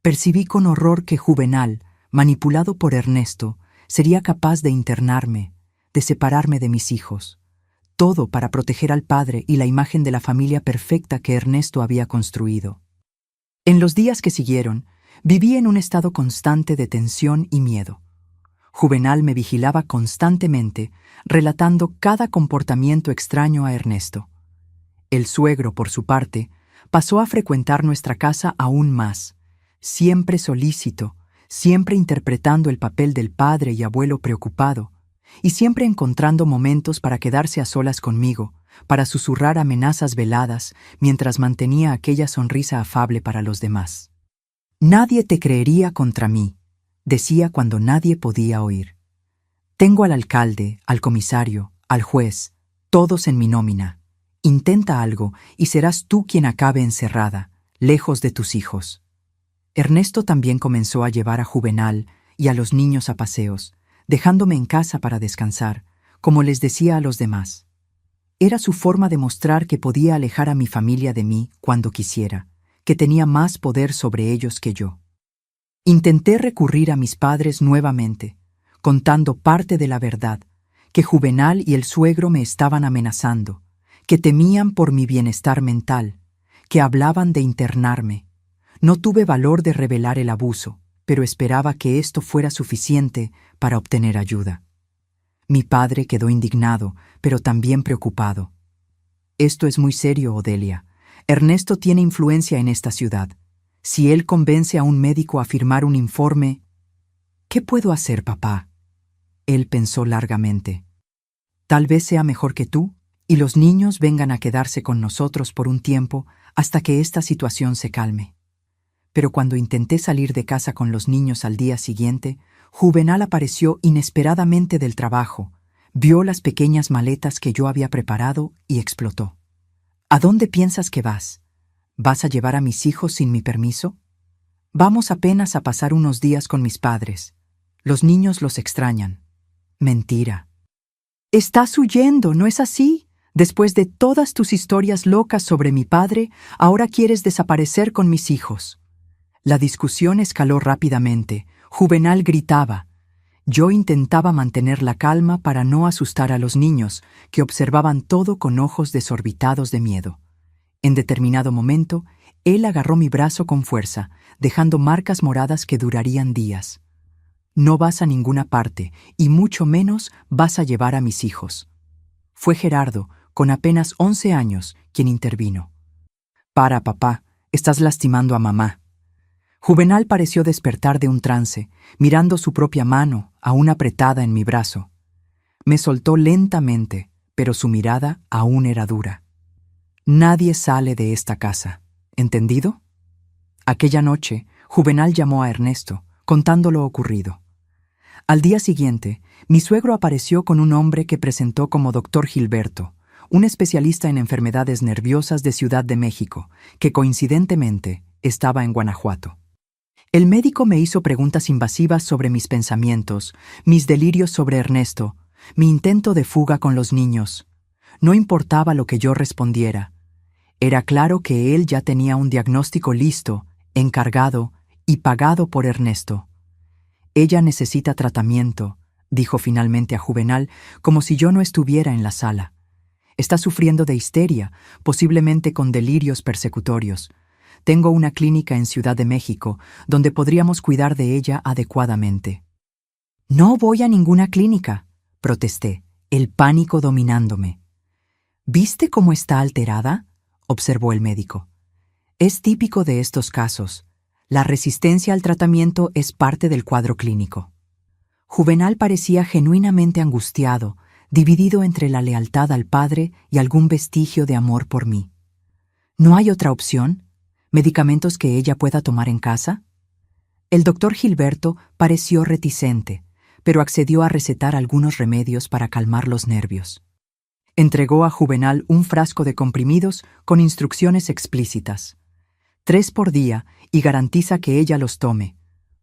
Percibí con horror que Juvenal, manipulado por Ernesto, sería capaz de internarme, de separarme de mis hijos. Todo para proteger al padre y la imagen de la familia perfecta que Ernesto había construido. En los días que siguieron, viví en un estado constante de tensión y miedo. Juvenal me vigilaba constantemente, relatando cada comportamiento extraño a Ernesto. El suegro, por su parte, pasó a frecuentar nuestra casa aún más, siempre solícito, siempre interpretando el papel del padre y abuelo preocupado, y siempre encontrando momentos para quedarse a solas conmigo, para susurrar amenazas veladas mientras mantenía aquella sonrisa afable para los demás. «Nadie te creería contra mí», decía cuando nadie podía oír. «Tengo al alcalde, al comisario, al juez, todos en mi nómina. Intenta algo y serás tú quien acabe encerrada, lejos de tus hijos». Ernesto también comenzó a llevar a Juvenal y a los niños a paseos, dejándome en casa para descansar, como les decía a los demás. Era su forma de mostrar que podía alejar a mi familia de mí cuando quisiera, que tenía más poder sobre ellos que yo. Intenté recurrir a mis padres nuevamente, contando parte de la verdad, que Juvenal y el suegro me estaban amenazando, que temían por mi bienestar mental, que hablaban de internarme. No tuve valor de revelar el abuso, pero esperaba que esto fuera suficiente para obtener ayuda. Mi padre quedó indignado, pero también preocupado. «Esto es muy serio, Odelia. Ernesto tiene influencia en esta ciudad. Si él convence a un médico a firmar un informe...» «¿Qué puedo hacer, papá?». Él pensó largamente. «Tal vez sea mejor que tú y los niños vengan a quedarse con nosotros por un tiempo hasta que esta situación se calme». Pero cuando intenté salir de casa con los niños al día siguiente, Juvenal apareció inesperadamente del trabajo, vio las pequeñas maletas que yo había preparado y explotó. «¿A dónde piensas que vas? ¿Vas a llevar a mis hijos sin mi permiso? Vamos apenas a pasar unos días con mis padres. Los niños los extrañan». «Mentira». «Estás huyendo, ¿no es así? Después de todas tus historias locas sobre mi padre, ahora quieres desaparecer con mis hijos». La discusión escaló rápidamente. Juvenal gritaba. Yo intentaba mantener la calma para no asustar a los niños, que observaban todo con ojos desorbitados de miedo. En determinado momento, él agarró mi brazo con fuerza, dejando marcas moradas que durarían días. «No vas a ninguna parte, y mucho menos vas a llevar a mis hijos». Fue Gerardo, con apenas 11 años, quien intervino. «Para, papá, estás lastimando a mamá». Juvenal pareció despertar de un trance, mirando su propia mano, aún apretada en mi brazo. Me soltó lentamente, pero su mirada aún era dura. «Nadie sale de esta casa, ¿entendido?». Aquella noche, Juvenal llamó a Ernesto, contando lo ocurrido. Al día siguiente, mi suegro apareció con un hombre que presentó como Dr. Gilberto, un especialista en enfermedades nerviosas de Ciudad de México, que coincidentemente estaba en Guanajuato. El médico me hizo preguntas invasivas sobre mis pensamientos, mis delirios sobre Ernesto, mi intento de fuga con los niños. No importaba lo que yo respondiera. Era claro que él ya tenía un diagnóstico listo, encargado y pagado por Ernesto. «Ella necesita tratamiento», dijo finalmente a Juvenal, como si yo no estuviera en la sala. «Está sufriendo de histeria, posiblemente con delirios persecutorios. Tengo una clínica en Ciudad de México, donde podríamos cuidar de ella adecuadamente». «No voy a ninguna clínica», protesté, el pánico dominándome. «¿Viste cómo está alterada? observó el médico. Es típico de estos casos. La resistencia al tratamiento es parte del cuadro clínico. Juvenal parecía genuinamente angustiado, dividido entre la lealtad al padre y algún vestigio de amor por mí. ¿No hay otra opción? ¿Medicamentos que ella pueda tomar en casa? El doctor Gilberto pareció reticente, pero accedió a recetar algunos remedios para calmar los nervios. Entregó a Juvenal un frasco de comprimidos con instrucciones explícitas. 3 por día y garantiza que ella los tome.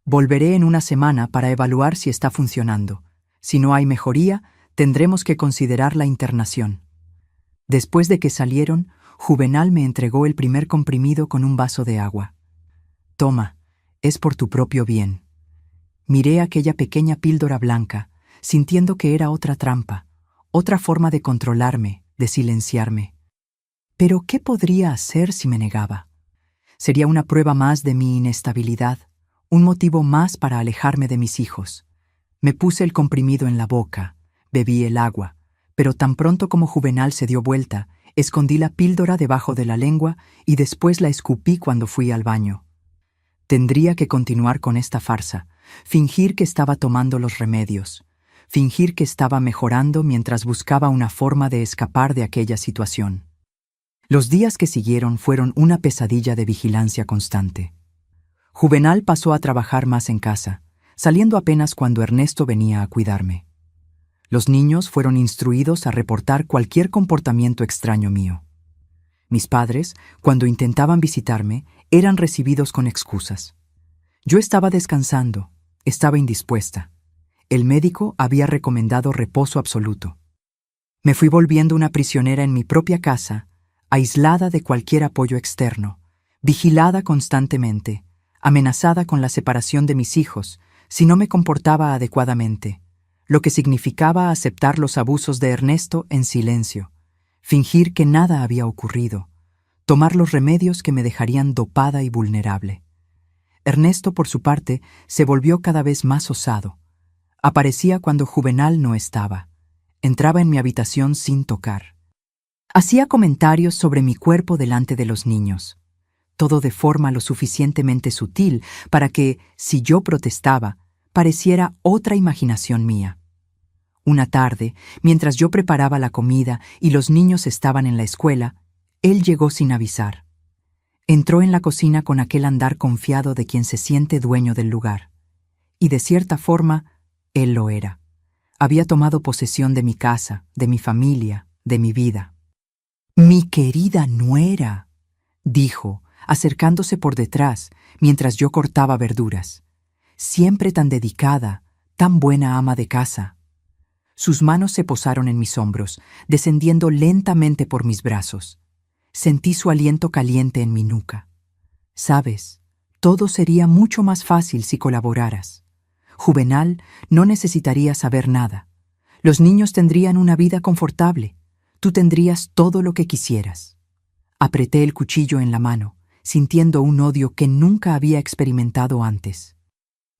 Volveré en una semana para evaluar si está funcionando. Si no hay mejoría, tendremos que considerar la internación. Después de que salieron, Juvenal me entregó el primer comprimido con un vaso de agua. Toma, es por tu propio bien. Miré aquella pequeña píldora blanca, sintiendo que era otra trampa, otra forma de controlarme, de silenciarme. Pero, ¿qué podría hacer si me negaba? Sería una prueba más de mi inestabilidad, un motivo más para alejarme de mis hijos. Me puse el comprimido en la boca, bebí el agua, pero tan pronto como Juvenal se dio vuelta, escondí la píldora debajo de la lengua y después la escupí cuando fui al baño. Tendría que continuar con esta farsa, fingir que estaba tomando los remedios, fingir que estaba mejorando mientras buscaba una forma de escapar de aquella situación. Los días que siguieron fueron una pesadilla de vigilancia constante. Juvenal pasó a trabajar más en casa, saliendo apenas cuando Ernesto venía a cuidarme. Los niños fueron instruidos a reportar cualquier comportamiento extraño mío. Mis padres, cuando intentaban visitarme, eran recibidos con excusas. Yo estaba descansando, estaba indispuesta. El médico había recomendado reposo absoluto. Me fui volviendo una prisionera en mi propia casa, aislada de cualquier apoyo externo, vigilada constantemente, amenazada con la separación de mis hijos si no me comportaba adecuadamente, lo que significaba aceptar los abusos de Ernesto en silencio, fingir que nada había ocurrido, tomar los remedios que me dejarían dopada y vulnerable. Ernesto, por su parte, se volvió cada vez más osado. Aparecía cuando Juvenal no estaba. Entraba en mi habitación sin tocar. Hacía comentarios sobre mi cuerpo delante de los niños. Todo de forma lo suficientemente sutil para que, si yo protestaba, pareciera otra imaginación mía. Una tarde, mientras yo preparaba la comida y los niños estaban en la escuela, él llegó sin avisar. Entró en la cocina con aquel andar confiado de quien se siente dueño del lugar. Y de cierta forma, él lo era. Había tomado posesión de mi casa, de mi familia, de mi vida. «Mi querida nuera», dijo, acercándose por detrás mientras yo cortaba verduras. «Siempre tan dedicada, tan buena ama de casa». Sus manos se posaron en mis hombros, descendiendo lentamente por mis brazos. Sentí su aliento caliente en mi nuca. «Sabes, todo sería mucho más fácil si colaboraras. Juvenal no necesitaría saber nada. Los niños tendrían una vida confortable. Tú tendrías todo lo que quisieras». Apreté el cuchillo en la mano, sintiendo un odio que nunca había experimentado antes.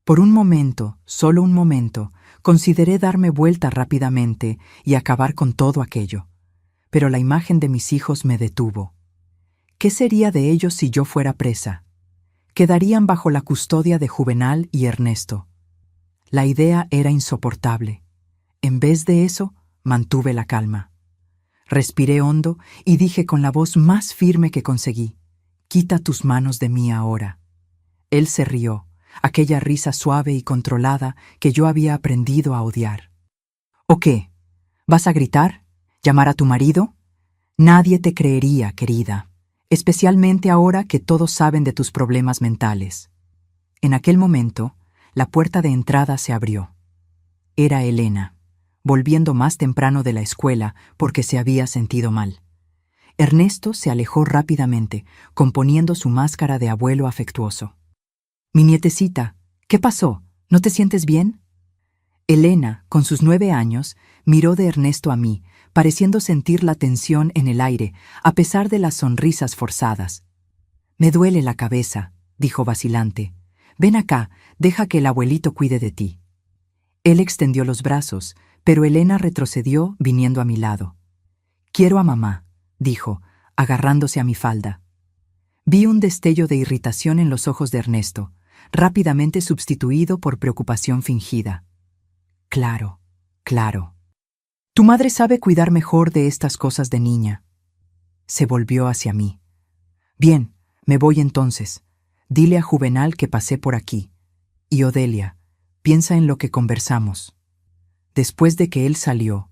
Por un momento, solo un momento, consideré darme vuelta rápidamente y acabar con todo aquello. Pero la imagen de mis hijos me detuvo. ¿Qué sería de ellos si yo fuera presa? Quedarían bajo la custodia de Juvenal y Ernesto. La idea era insoportable. En vez de eso, mantuve la calma. Respiré hondo y dije con la voz más firme que conseguí: «Quita tus manos de mí ahora». Él se rió, aquella risa suave y controlada que yo había aprendido a odiar. «¿O qué? ¿Vas a gritar? ¿Llamar a tu marido? Nadie te creería, querida, especialmente ahora que todos saben de tus problemas mentales». En aquel momento, la puerta de entrada se abrió. Era Elena, volviendo más temprano de la escuela porque se había sentido mal. Ernesto se alejó rápidamente, componiendo su máscara de abuelo afectuoso. «Mi nietecita, ¿qué pasó? ¿No te sientes bien?» Elena, con sus 9 años, miró de Ernesto a mí, pareciendo sentir la tensión en el aire, a pesar de las sonrisas forzadas. «Me duele la cabeza», dijo vacilante. «Ven acá, deja que el abuelito cuide de ti». Él extendió los brazos, pero Elena retrocedió viniendo a mi lado. «Quiero a mamá», dijo, agarrándose a mi falda. Vi un destello de irritación en los ojos de Ernesto, rápidamente sustituido por preocupación fingida. Claro, claro. Tu madre sabe cuidar mejor de estas cosas de niña. Se volvió hacia mí. Bien, me voy entonces. Dile a Juvenal que pasé por aquí. Y Odelia, piensa en lo que conversamos. Después de que él salió,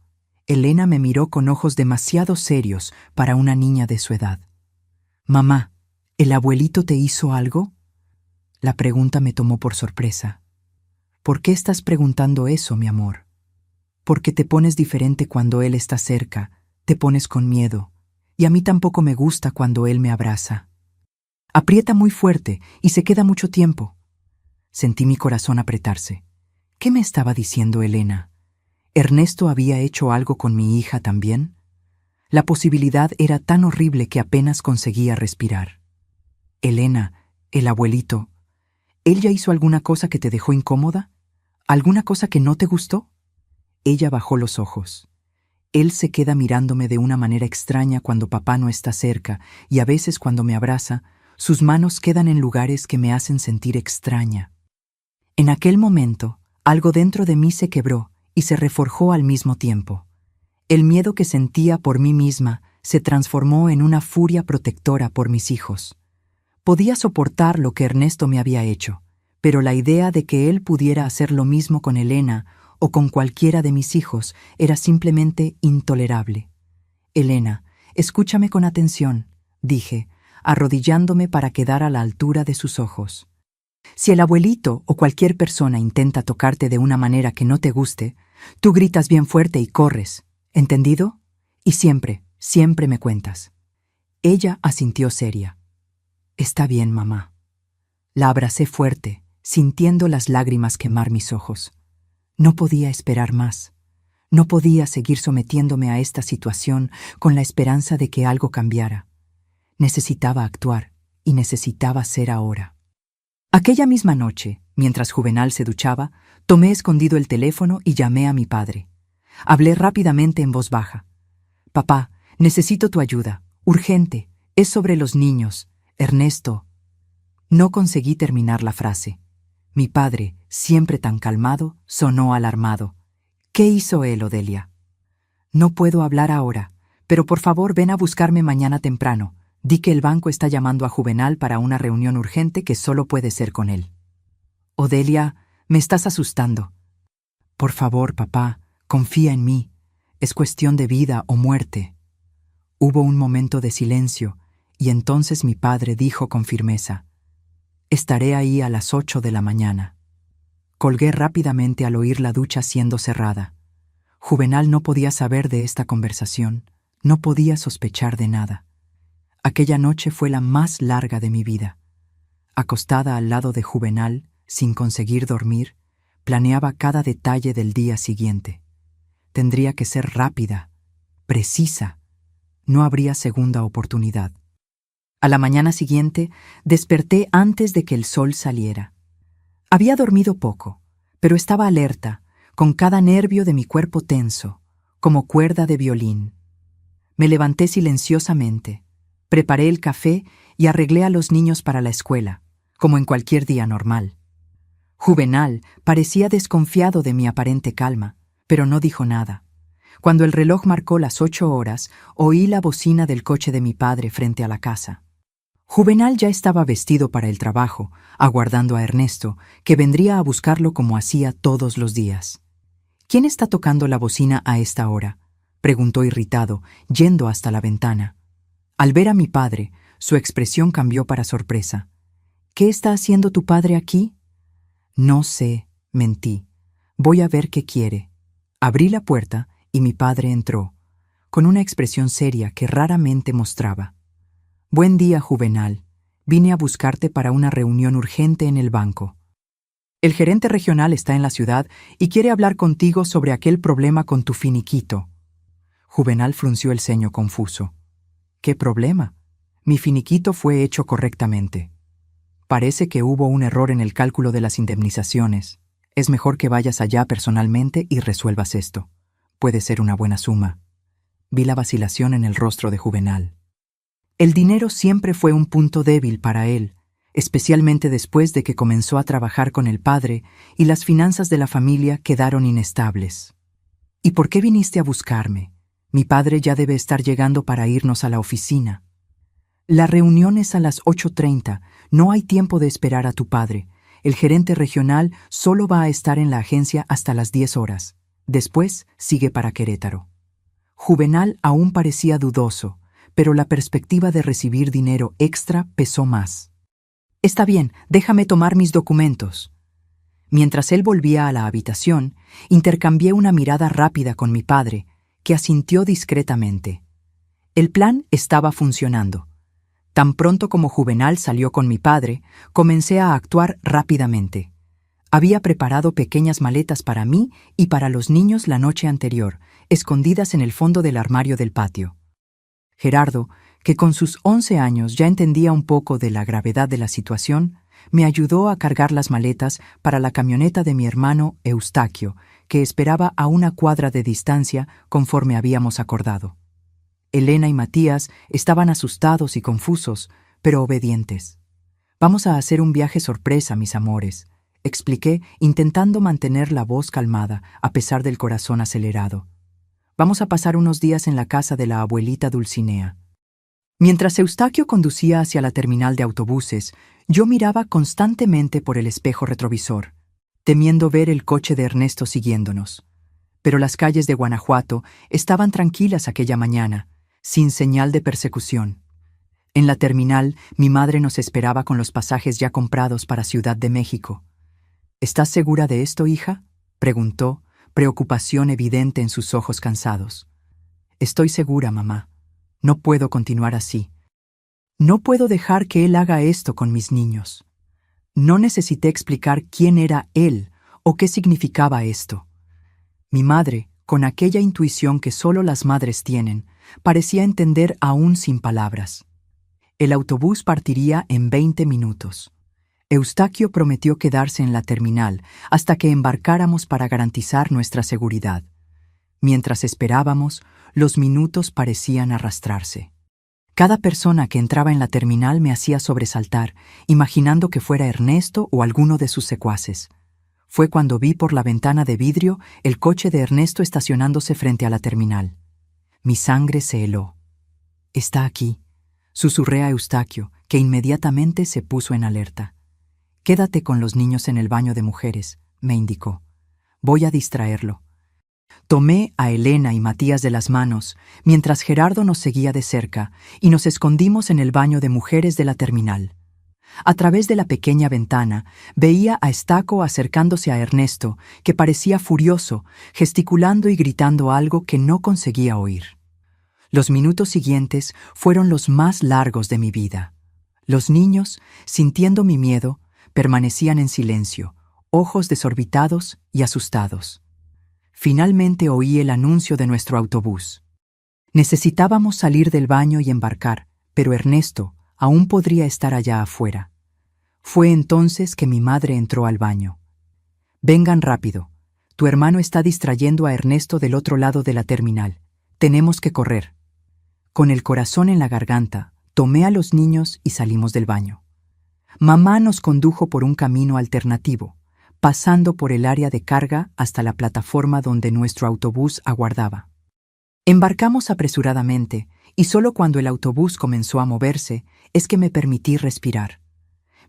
Elena me miró con ojos demasiado serios para una niña de su edad. Mamá, ¿el abuelito te hizo algo? La pregunta me tomó por sorpresa. ¿Por qué estás preguntando eso, mi amor? Porque te pones diferente cuando él está cerca, te pones con miedo, y a mí tampoco me gusta cuando él me abraza. Aprieta muy fuerte y se queda mucho tiempo. Sentí mi corazón apretarse. ¿Qué me estaba diciendo Elena? ¿Ernesto había hecho algo con mi hija también? La posibilidad era tan horrible que apenas conseguía respirar. Elena, el abuelito, ¿él ya hizo alguna cosa que te dejó incómoda? ¿Alguna cosa que no te gustó? Ella bajó los ojos. Él se queda mirándome de una manera extraña cuando papá no está cerca, y a veces cuando me abraza, sus manos quedan en lugares que me hacen sentir extraña. En aquel momento, algo dentro de mí se quebró y se reforjó al mismo tiempo. El miedo que sentía por mí misma se transformó en una furia protectora por mis hijos. Podía soportar lo que Ernesto me había hecho, pero la idea de que él pudiera hacer lo mismo con Elena o con cualquiera de mis hijos era simplemente intolerable. Elena, escúchame con atención, dije, arrodillándome para quedar a la altura de sus ojos. Si el abuelito o cualquier persona intenta tocarte de una manera que no te guste, tú gritas bien fuerte y corres, ¿entendido? Y siempre, siempre me cuentas. Ella asintió seria. Está bien, mamá. La abracé fuerte, sintiendo las lágrimas quemar mis ojos. No podía esperar más. No podía seguir sometiéndome a esta situación con la esperanza de que algo cambiara. Necesitaba actuar y necesitaba ser ahora. Aquella misma noche, mientras Juvenal se duchaba, tomé escondido el teléfono y llamé a mi padre. Hablé rápidamente en voz baja. Papá, necesito tu ayuda. Urgente. Es sobre los niños. Ernesto. No conseguí terminar la frase. Mi padre, siempre tan calmado, sonó alarmado. ¿Qué hizo él, Odelia? No puedo hablar ahora, pero por favor ven a buscarme mañana temprano. Di que el banco está llamando a Juvenal para una reunión urgente que solo puede ser con él. Odelia, me estás asustando. Por favor, papá, confía en mí. Es cuestión de vida o muerte. Hubo un momento de silencio, y entonces mi padre dijo con firmeza: Estaré ahí a las 8 de la mañana. Colgué rápidamente al oír la ducha siendo cerrada. Juvenal no podía saber de esta conversación, no podía sospechar de nada. Aquella noche fue la más larga de mi vida. Acostada al lado de Juvenal, sin conseguir dormir, planeaba cada detalle del día siguiente. Tendría que ser rápida, precisa. No habría segunda oportunidad. A la mañana siguiente, desperté antes de que el sol saliera. Había dormido poco, pero estaba alerta, con cada nervio de mi cuerpo tenso, como cuerda de violín. Me levanté silenciosamente, preparé el café y arreglé a los niños para la escuela, como en cualquier día normal. Juvenal parecía desconfiado de mi aparente calma, pero no dijo nada. Cuando el reloj marcó las 8 horas, oí la bocina del coche de mi padre frente a la casa. Juvenal ya estaba vestido para el trabajo, aguardando a Ernesto, que vendría a buscarlo como hacía todos los días. ¿Quién está tocando la bocina a esta hora?, preguntó irritado, yendo hasta la ventana. Al ver a mi padre, su expresión cambió para sorpresa. ¿Qué está haciendo tu padre aquí? No sé, mentí. Voy a ver qué quiere. Abrí la puerta y mi padre entró, con una expresión seria que raramente mostraba. Buen día, Juvenal. Vine a buscarte para una reunión urgente en el banco. El gerente regional está en la ciudad y quiere hablar contigo sobre aquel problema con tu finiquito. Juvenal frunció el ceño confuso. ¿Qué problema? Mi finiquito fue hecho correctamente. Parece que hubo un error en el cálculo de las indemnizaciones. Es mejor que vayas allá personalmente y resuelvas esto. Puede ser una buena suma. Vi la vacilación en el rostro de Juvenal. El dinero siempre fue un punto débil para él, especialmente después de que comenzó a trabajar con el padre y las finanzas de la familia quedaron inestables. ¿Y por qué viniste a buscarme? Mi padre ya debe estar llegando para irnos a la oficina. La reunión es a las 8:30, no hay tiempo de esperar a tu padre. El gerente regional solo va a estar en la agencia hasta las 10 horas. Después sigue para Querétaro. Juvenal aún parecía dudoso, pero la perspectiva de recibir dinero extra pesó más. Está bien, déjame tomar mis documentos. Mientras él volvía a la habitación, intercambié una mirada rápida con mi padre, que asintió discretamente. El plan estaba funcionando. Tan pronto como Juvenal salió con mi padre, comencé a actuar rápidamente. Había preparado pequeñas maletas para mí y para los niños la noche anterior, escondidas en el fondo del armario del patio. Gerardo, que con sus 11 años ya entendía un poco de la gravedad de la situación, me ayudó a cargar las maletas para la camioneta de mi hermano Eustaquio, que esperaba a una cuadra de distancia conforme habíamos acordado. Elena y Matías estaban asustados y confusos, pero obedientes. «Vamos a hacer un viaje sorpresa, mis amores», expliqué, intentando mantener la voz calmada a pesar del corazón acelerado. «Vamos a pasar unos días en la casa de la abuelita Dulcinea». Mientras Eustaquio conducía hacia la terminal de autobuses, yo miraba constantemente por el espejo retrovisor, temiendo ver el coche de Ernesto siguiéndonos. Pero las calles de Guanajuato estaban tranquilas aquella mañana, sin señal de persecución. En la terminal, mi madre nos esperaba con los pasajes ya comprados para Ciudad de México. «¿Estás segura de esto, hija?», preguntó, preocupación evidente en sus ojos cansados. «Estoy segura, mamá. No puedo continuar así. No puedo dejar que él haga esto con mis niños». No necesité explicar quién era él o qué significaba esto. Mi madre, con aquella intuición que solo las madres tienen, parecía entender aún sin palabras. El autobús partiría en 20 minutos. Eustaquio prometió quedarse en la terminal hasta que embarcáramos para garantizar nuestra seguridad. Mientras esperábamos, los minutos parecían arrastrarse. Cada persona que entraba en la terminal me hacía sobresaltar, imaginando que fuera Ernesto o alguno de sus secuaces. Fue cuando vi por la ventana de vidrio el coche de Ernesto estacionándose frente a la terminal. Mi sangre se heló. «Está aquí», susurré a Eustaquio, que inmediatamente se puso en alerta. «Quédate con los niños en el baño de mujeres», me indicó. «Voy a distraerlo». Tomé a Elena y Matías de las manos, mientras Gerardo nos seguía de cerca, y nos escondimos en el baño de mujeres de la terminal. A través de la pequeña ventana, veía a Estaco acercándose a Ernesto, que parecía furioso, gesticulando y gritando algo que no conseguía oír. Los minutos siguientes fueron los más largos de mi vida. Los niños, sintiendo mi miedo, permanecían en silencio, ojos desorbitados y asustados. Finalmente oí el anuncio de nuestro autobús. Necesitábamos salir del baño y embarcar, pero Ernesto aún podría estar allá afuera. Fue entonces que mi madre entró al baño. «Vengan rápido. Tu hermano está distrayendo a Ernesto del otro lado de la terminal. Tenemos que correr». Con el corazón en la garganta, tomé a los niños y salimos del baño. Mamá nos condujo por un camino alternativo, pasando por el área de carga hasta la plataforma donde nuestro autobús aguardaba. Embarcamos apresuradamente, y solo cuando el autobús comenzó a moverse es que me permití respirar.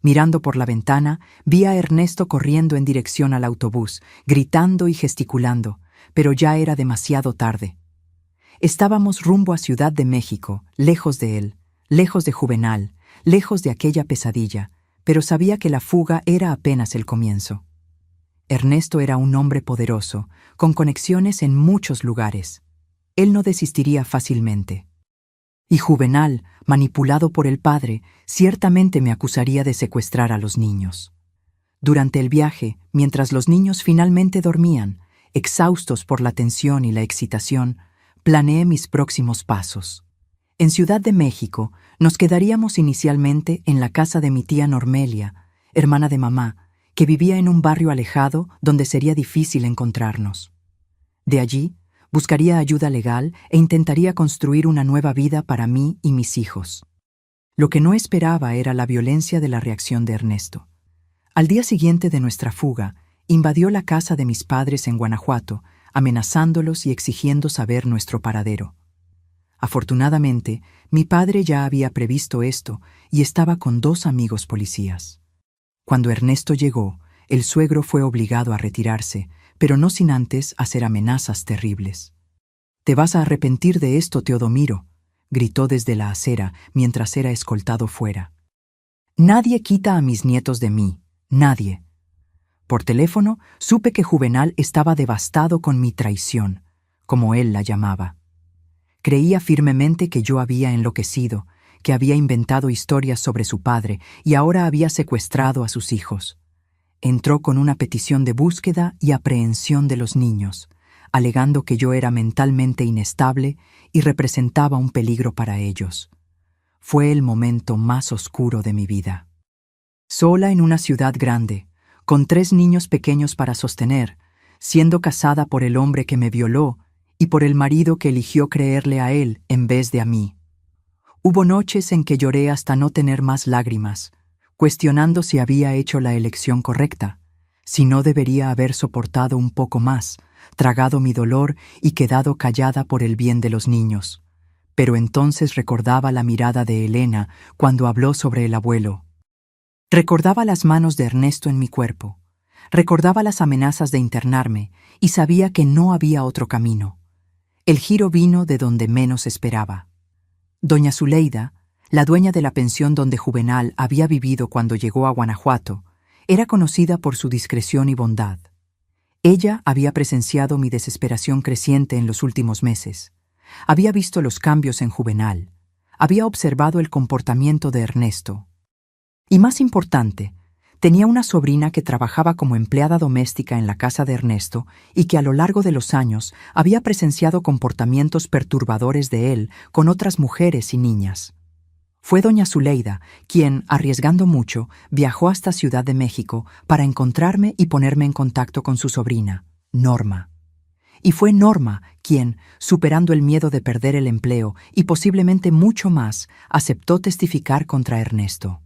Mirando por la ventana, vi a Ernesto corriendo en dirección al autobús, gritando y gesticulando, pero ya era demasiado tarde. Estábamos rumbo a Ciudad de México, lejos de él, lejos de Juvenal, lejos de aquella pesadilla, pero sabía que la fuga era apenas el comienzo. Ernesto era un hombre poderoso, con conexiones en muchos lugares. Él no desistiría fácilmente. Y Juvenal, manipulado por el padre, ciertamente me acusaría de secuestrar a los niños. Durante el viaje, mientras los niños finalmente dormían, exhaustos por la tensión y la excitación, planeé mis próximos pasos. En Ciudad de México, nos quedaríamos inicialmente en la casa de mi tía Normelia, hermana de mamá, que vivía en un barrio alejado donde sería difícil encontrarnos. De allí, buscaría ayuda legal e intentaría construir una nueva vida para mí y mis hijos. Lo que no esperaba era la violencia de la reacción de Ernesto. Al día siguiente de nuestra fuga, invadió la casa de mis padres en Guanajuato, amenazándolos y exigiendo saber nuestro paradero. Afortunadamente, mi padre ya había previsto esto y estaba con 2 amigos policías. Cuando Ernesto llegó, el suegro fue obligado a retirarse, pero no sin antes hacer amenazas terribles. «Te vas a arrepentir de esto, Teodomiro», gritó desde la acera mientras era escoltado fuera. «Nadie quita a mis nietos de mí, nadie». Por teléfono supe que Juvenal estaba devastado con mi traición, como él la llamaba. Creía firmemente que yo había enloquecido, que había inventado historias sobre su padre y ahora había secuestrado a sus hijos. Entró con una petición de búsqueda y aprehensión de los niños, alegando que yo era mentalmente inestable y representaba un peligro para ellos. Fue el momento más oscuro de mi vida. Sola en una ciudad grande, con 3 niños pequeños para sostener, siendo casada por el hombre que me violó y por el marido que eligió creerle a él en vez de a mí. Hubo noches en que lloré hasta no tener más lágrimas, cuestionando si había hecho la elección correcta, si no debería haber soportado un poco más, tragado mi dolor y quedado callada por el bien de los niños. Pero entonces recordaba la mirada de Elena cuando habló sobre el abuelo. Recordaba las manos de Ernesto en mi cuerpo, recordaba las amenazas de internarme y sabía que no había otro camino. El giro vino de donde menos esperaba. Doña Zuleida, la dueña de la pensión donde Juvenal había vivido cuando llegó a Guanajuato, era conocida por su discreción y bondad. Ella había presenciado mi desesperación creciente en los últimos meses. Había visto los cambios en Juvenal. Había observado el comportamiento de Ernesto. Y más importante, tenía una sobrina que trabajaba como empleada doméstica en la casa de Ernesto y que a lo largo de los años había presenciado comportamientos perturbadores de él con otras mujeres y niñas. Fue doña Zuleida quien, arriesgando mucho, viajó hasta Ciudad de México para encontrarme y ponerme en contacto con su sobrina, Norma. Y fue Norma quien, superando el miedo de perder el empleo y posiblemente mucho más, aceptó testificar contra Ernesto.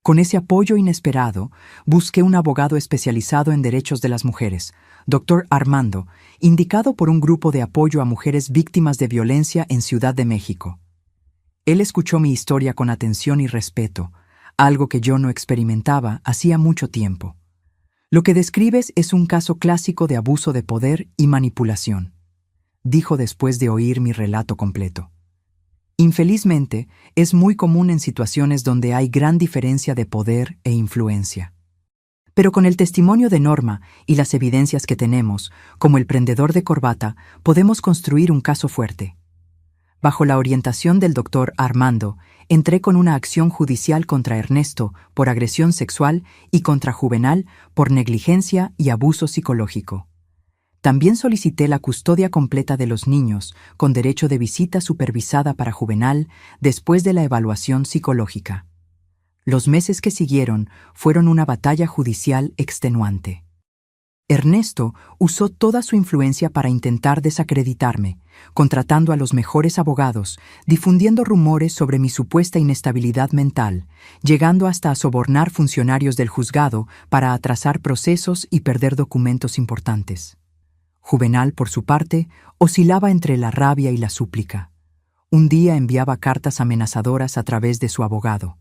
Con ese apoyo inesperado, busqué un abogado especializado en derechos de las mujeres, Dr. Armando, indicado por un grupo de apoyo a mujeres víctimas de violencia en Ciudad de México. Él escuchó mi historia con atención y respeto, algo que yo no experimentaba hacía mucho tiempo. Lo que describes es un caso clásico de abuso de poder y manipulación, dijo después de oír mi relato completo. Infelizmente, es muy común en situaciones donde hay gran diferencia de poder e influencia. Pero con el testimonio de Norma y las evidencias que tenemos, como el prendedor de corbata, podemos construir un caso fuerte. Bajo la orientación del doctor Armando, entré con una acción judicial contra Ernesto por agresión sexual y contra Juvenal por negligencia y abuso psicológico. También solicité la custodia completa de los niños, con derecho de visita supervisada para Juvenal después de la evaluación psicológica. Los meses que siguieron fueron una batalla judicial extenuante. Ernesto usó toda su influencia para intentar desacreditarme, contratando a los mejores abogados, difundiendo rumores sobre mi supuesta inestabilidad mental, llegando hasta a sobornar funcionarios del juzgado para atrasar procesos y perder documentos importantes. Juvenal, por su parte, oscilaba entre la rabia y la súplica. Un día enviaba cartas amenazadoras a través de su abogado.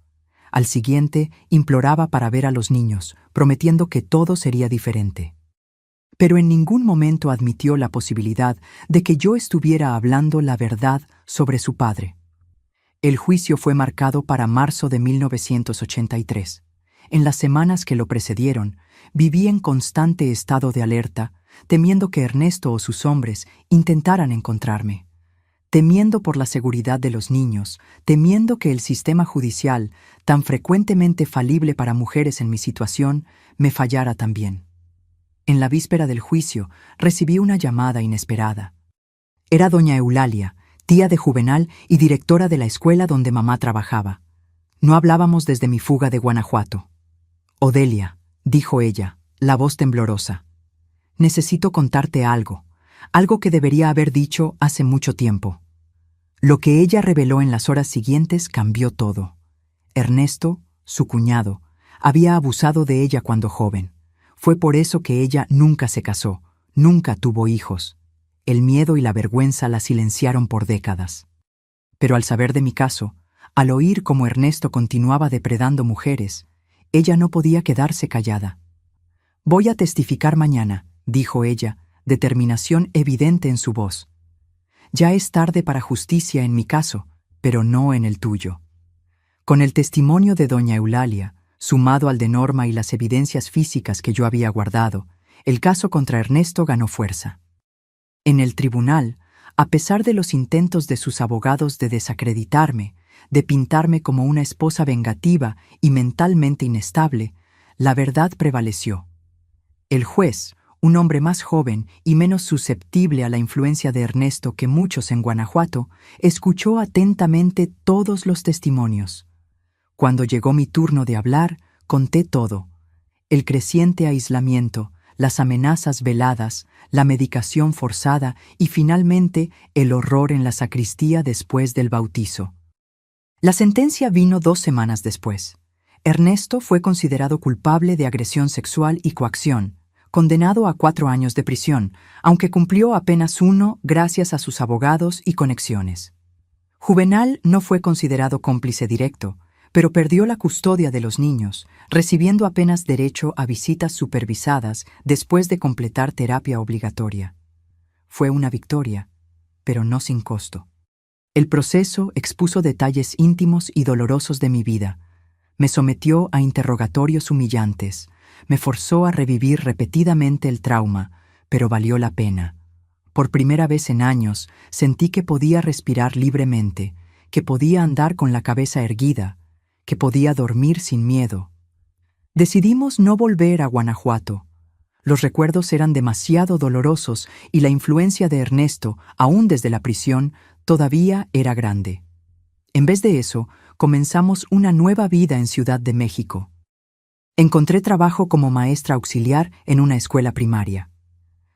Al siguiente, imploraba para ver a los niños, prometiendo que todo sería diferente. Pero en ningún momento admitió la posibilidad de que yo estuviera hablando la verdad sobre su padre. El juicio fue marcado para marzo de 1983. En las semanas que lo precedieron, viví en constante estado de alerta, temiendo que Ernesto o sus hombres intentaran encontrarme, temiendo por la seguridad de los niños, temiendo que el sistema judicial, tan frecuentemente falible para mujeres en mi situación, me fallara también. En la víspera del juicio, recibí una llamada inesperada. Era doña Eulalia, tía de Juvenal y directora de la escuela donde mamá trabajaba. No hablábamos desde mi fuga de Guanajuato. «Odelia», dijo ella, la voz temblorosa. «Necesito contarte algo que debería haber dicho hace mucho tiempo». Lo que ella reveló en las horas siguientes cambió todo. Ernesto, su cuñado, había abusado de ella cuando joven. Fue por eso que ella nunca se casó, nunca tuvo hijos. El miedo y la vergüenza la silenciaron por décadas. Pero al saber de mi caso, al oír cómo Ernesto continuaba depredando mujeres, ella no podía quedarse callada. «Voy a testificar mañana», dijo ella, determinación evidente en su voz. «Ya es tarde para justicia en mi caso, pero no en el tuyo». Con el testimonio de doña Eulalia, sumado al de Norma y las evidencias físicas que yo había guardado, el caso contra Ernesto ganó fuerza. En el tribunal, a pesar de los intentos de sus abogados de desacreditarme, de pintarme como una esposa vengativa y mentalmente inestable, la verdad prevaleció. El juez, un hombre más joven y menos susceptible a la influencia de Ernesto que muchos en Guanajuato, escuchó atentamente todos los testimonios. Cuando llegó mi turno de hablar, conté todo: el creciente aislamiento, las amenazas veladas, la medicación forzada y finalmente el horror en la sacristía después del bautizo. La sentencia vino 2 semanas después. Ernesto fue considerado culpable de agresión sexual y coacción, condenado a 4 años de prisión, aunque cumplió apenas 1 gracias a sus abogados y conexiones. Juvenal no fue considerado cómplice directo, pero perdió la custodia de los niños, recibiendo apenas derecho a visitas supervisadas después de completar terapia obligatoria. Fue una victoria, pero no sin costo. El proceso expuso detalles íntimos y dolorosos de mi vida. Me sometió a interrogatorios humillantes, me forzó a revivir repetidamente el trauma, pero valió la pena. Por primera vez en años sentí que podía respirar libremente, que podía andar con la cabeza erguida, que podía dormir sin miedo. Decidimos no volver a Guanajuato. Los recuerdos eran demasiado dolorosos y la influencia de Ernesto, aún desde la prisión, todavía era grande. En vez de eso, comenzamos una nueva vida en Ciudad de México. Encontré trabajo como maestra auxiliar en una escuela primaria.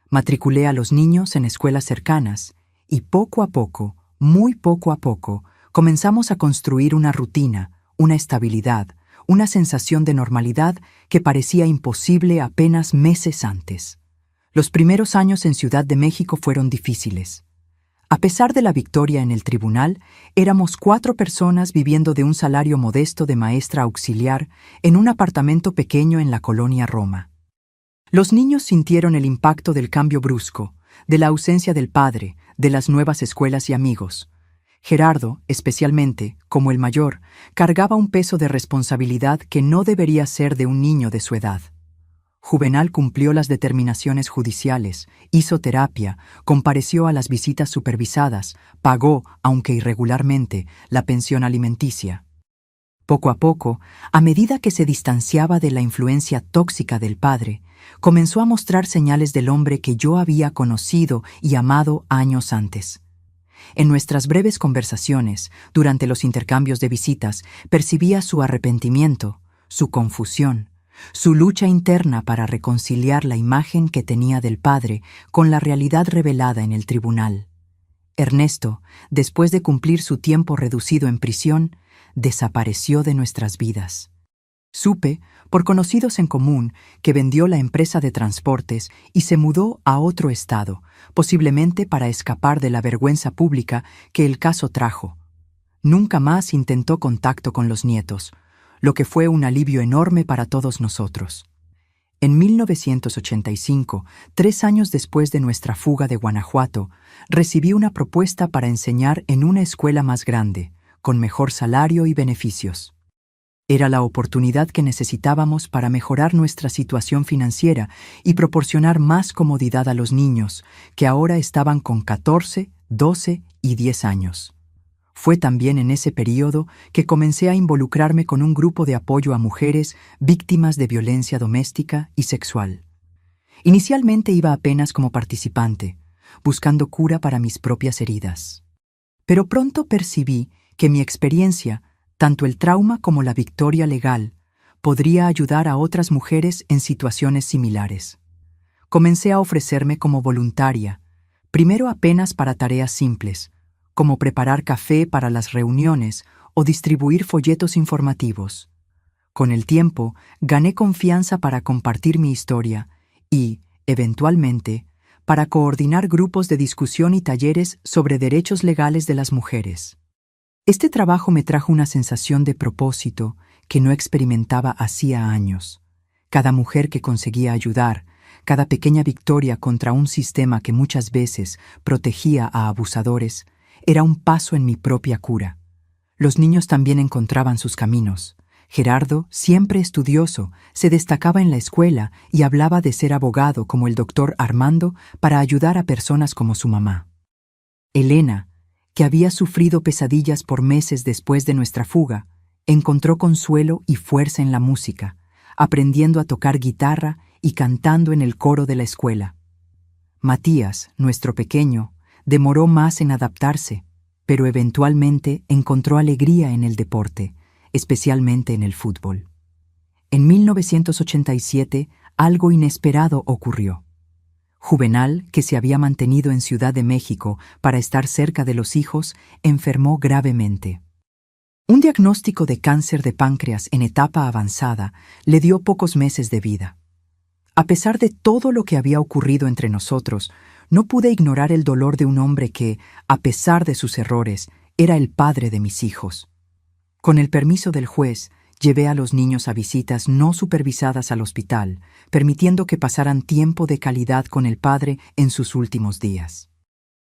Matriculé a los niños en escuelas cercanas y poco a poco, muy poco a poco, comenzamos a construir una rutina, una estabilidad, una sensación de normalidad que parecía imposible apenas meses antes. Los primeros años en Ciudad de México fueron difíciles. A pesar de la victoria en el tribunal, éramos 4 personas viviendo de un salario modesto de maestra auxiliar en un apartamento pequeño en la colonia Roma. Los niños sintieron el impacto del cambio brusco, de la ausencia del padre, de las nuevas escuelas y amigos. Gerardo, especialmente, como el mayor, cargaba un peso de responsabilidad que no debería ser de un niño de su edad. Juvenal cumplió las determinaciones judiciales, hizo terapia, compareció a las visitas supervisadas, pagó, aunque irregularmente, la pensión alimenticia. Poco a poco, a medida que se distanciaba de la influencia tóxica del padre, comenzó a mostrar señales del hombre que yo había conocido y amado años antes. En nuestras breves conversaciones, durante los intercambios de visitas, percibía su arrepentimiento, su confusión, su lucha interna para reconciliar la imagen que tenía del padre con la realidad revelada en el tribunal. Ernesto, después de cumplir su tiempo reducido en prisión, desapareció de nuestras vidas. Supe, por conocidos en común, que vendió la empresa de transportes y se mudó a otro estado, posiblemente para escapar de la vergüenza pública que el caso trajo. Nunca más intentó contacto con los nietos, lo que fue un alivio enorme para todos nosotros. En 1985, 3 años después de nuestra fuga de Guanajuato, recibí una propuesta para enseñar en una escuela más grande, con mejor salario y beneficios. Era la oportunidad que necesitábamos para mejorar nuestra situación financiera y proporcionar más comodidad a los niños, que ahora estaban con 14, 12 y 10 años. Fue también en ese período que comencé a involucrarme con un grupo de apoyo a mujeres víctimas de violencia doméstica y sexual. Inicialmente iba apenas como participante, buscando cura para mis propias heridas. Pero pronto percibí que mi experiencia, tanto el trauma como la victoria legal, podría ayudar a otras mujeres en situaciones similares. Comencé a ofrecerme como voluntaria, primero apenas para tareas simples, como preparar café para las reuniones o distribuir folletos informativos. Con el tiempo, gané confianza para compartir mi historia y, eventualmente, para coordinar grupos de discusión y talleres sobre derechos legales de las mujeres. Este trabajo me trajo una sensación de propósito que no experimentaba hacía años. Cada mujer que conseguía ayudar, cada pequeña victoria contra un sistema que muchas veces protegía a abusadores, era un paso en mi propia cura. Los niños también encontraban sus caminos. Gerardo, siempre estudioso, se destacaba en la escuela y hablaba de ser abogado como el doctor Armando para ayudar a personas como su mamá. Elena, que había sufrido pesadillas por meses después de nuestra fuga, encontró consuelo y fuerza en la música, aprendiendo a tocar guitarra y cantando en el coro de la escuela. Matías, nuestro pequeño, demoró más en adaptarse, pero eventualmente encontró alegría en el deporte, especialmente en el fútbol. En 1987, algo inesperado ocurrió. Juvenal, que se había mantenido en Ciudad de México para estar cerca de los hijos, enfermó gravemente. Un diagnóstico de cáncer de páncreas en etapa avanzada le dio pocos meses de vida. A pesar de todo lo que había ocurrido entre nosotros, no pude ignorar el dolor de un hombre que, a pesar de sus errores, era el padre de mis hijos. Con el permiso del juez, llevé a los niños a visitas no supervisadas al hospital, permitiendo que pasaran tiempo de calidad con el padre en sus últimos días.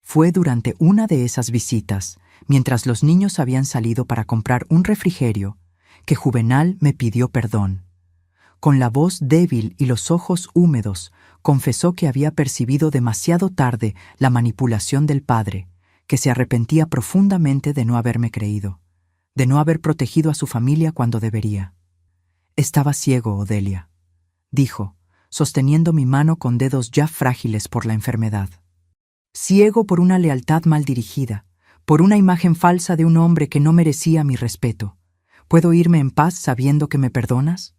Fue durante una de esas visitas, mientras los niños habían salido para comprar un refrigerio, que Juvenal me pidió perdón. Con la voz débil y los ojos húmedos, confesó que había percibido demasiado tarde la manipulación del padre, que se arrepentía profundamente de no haberme creído, de no haber protegido a su familia cuando debería. Estaba ciego, Odelia, dijo, sosteniendo mi mano con dedos ya frágiles por la enfermedad. Ciego por una lealtad mal dirigida, por una imagen falsa de un hombre que no merecía mi respeto. ¿Puedo irme en paz sabiendo que me perdonas?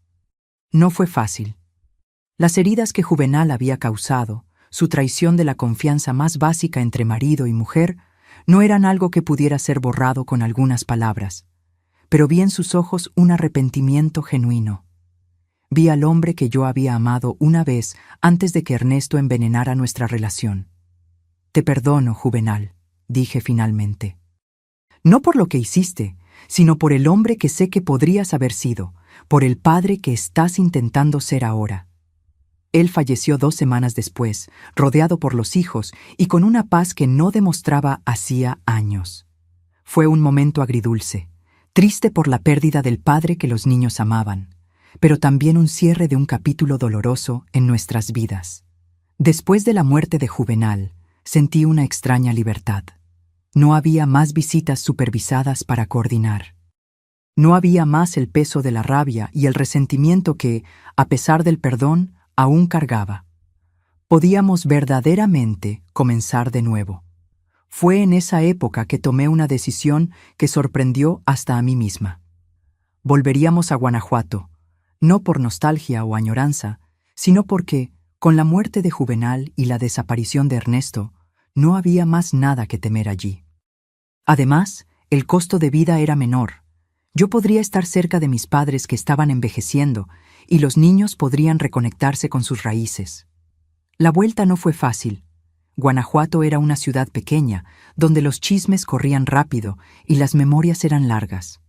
No fue fácil. Las heridas que Juvenal había causado, su traición de la confianza más básica entre marido y mujer, no eran algo que pudiera ser borrado con algunas palabras. Pero vi en sus ojos un arrepentimiento genuino. Vi al hombre que yo había amado una vez antes de que Ernesto envenenara nuestra relación. Te perdono, Juvenal, dije finalmente. No por lo que hiciste, sino por el hombre que sé que podrías haber sido, por el padre que estás intentando ser ahora. Él falleció 2 semanas después, rodeado por los hijos y con una paz que no demostraba hacía años. Fue un momento agridulce, triste por la pérdida del padre que los niños amaban, pero también un cierre de un capítulo doloroso en nuestras vidas. Después de la muerte de Juvenal, sentí una extraña libertad. No había más visitas supervisadas para coordinar. No había más el peso de la rabia y el resentimiento que, a pesar del perdón, aún cargaba. Podíamos verdaderamente comenzar de nuevo. Fue en esa época que tomé una decisión que sorprendió hasta a mí misma. Volveríamos a Guanajuato, no por nostalgia o añoranza, sino porque, con la muerte de Juvenal y la desaparición de Ernesto, no había más nada que temer allí. Además, el costo de vida era menor. Yo podría estar cerca de mis padres que estaban envejeciendo y los niños podrían reconectarse con sus raíces. La vuelta no fue fácil. Guanajuato era una ciudad pequeña, donde los chismes corrían rápido y las memorias eran largas.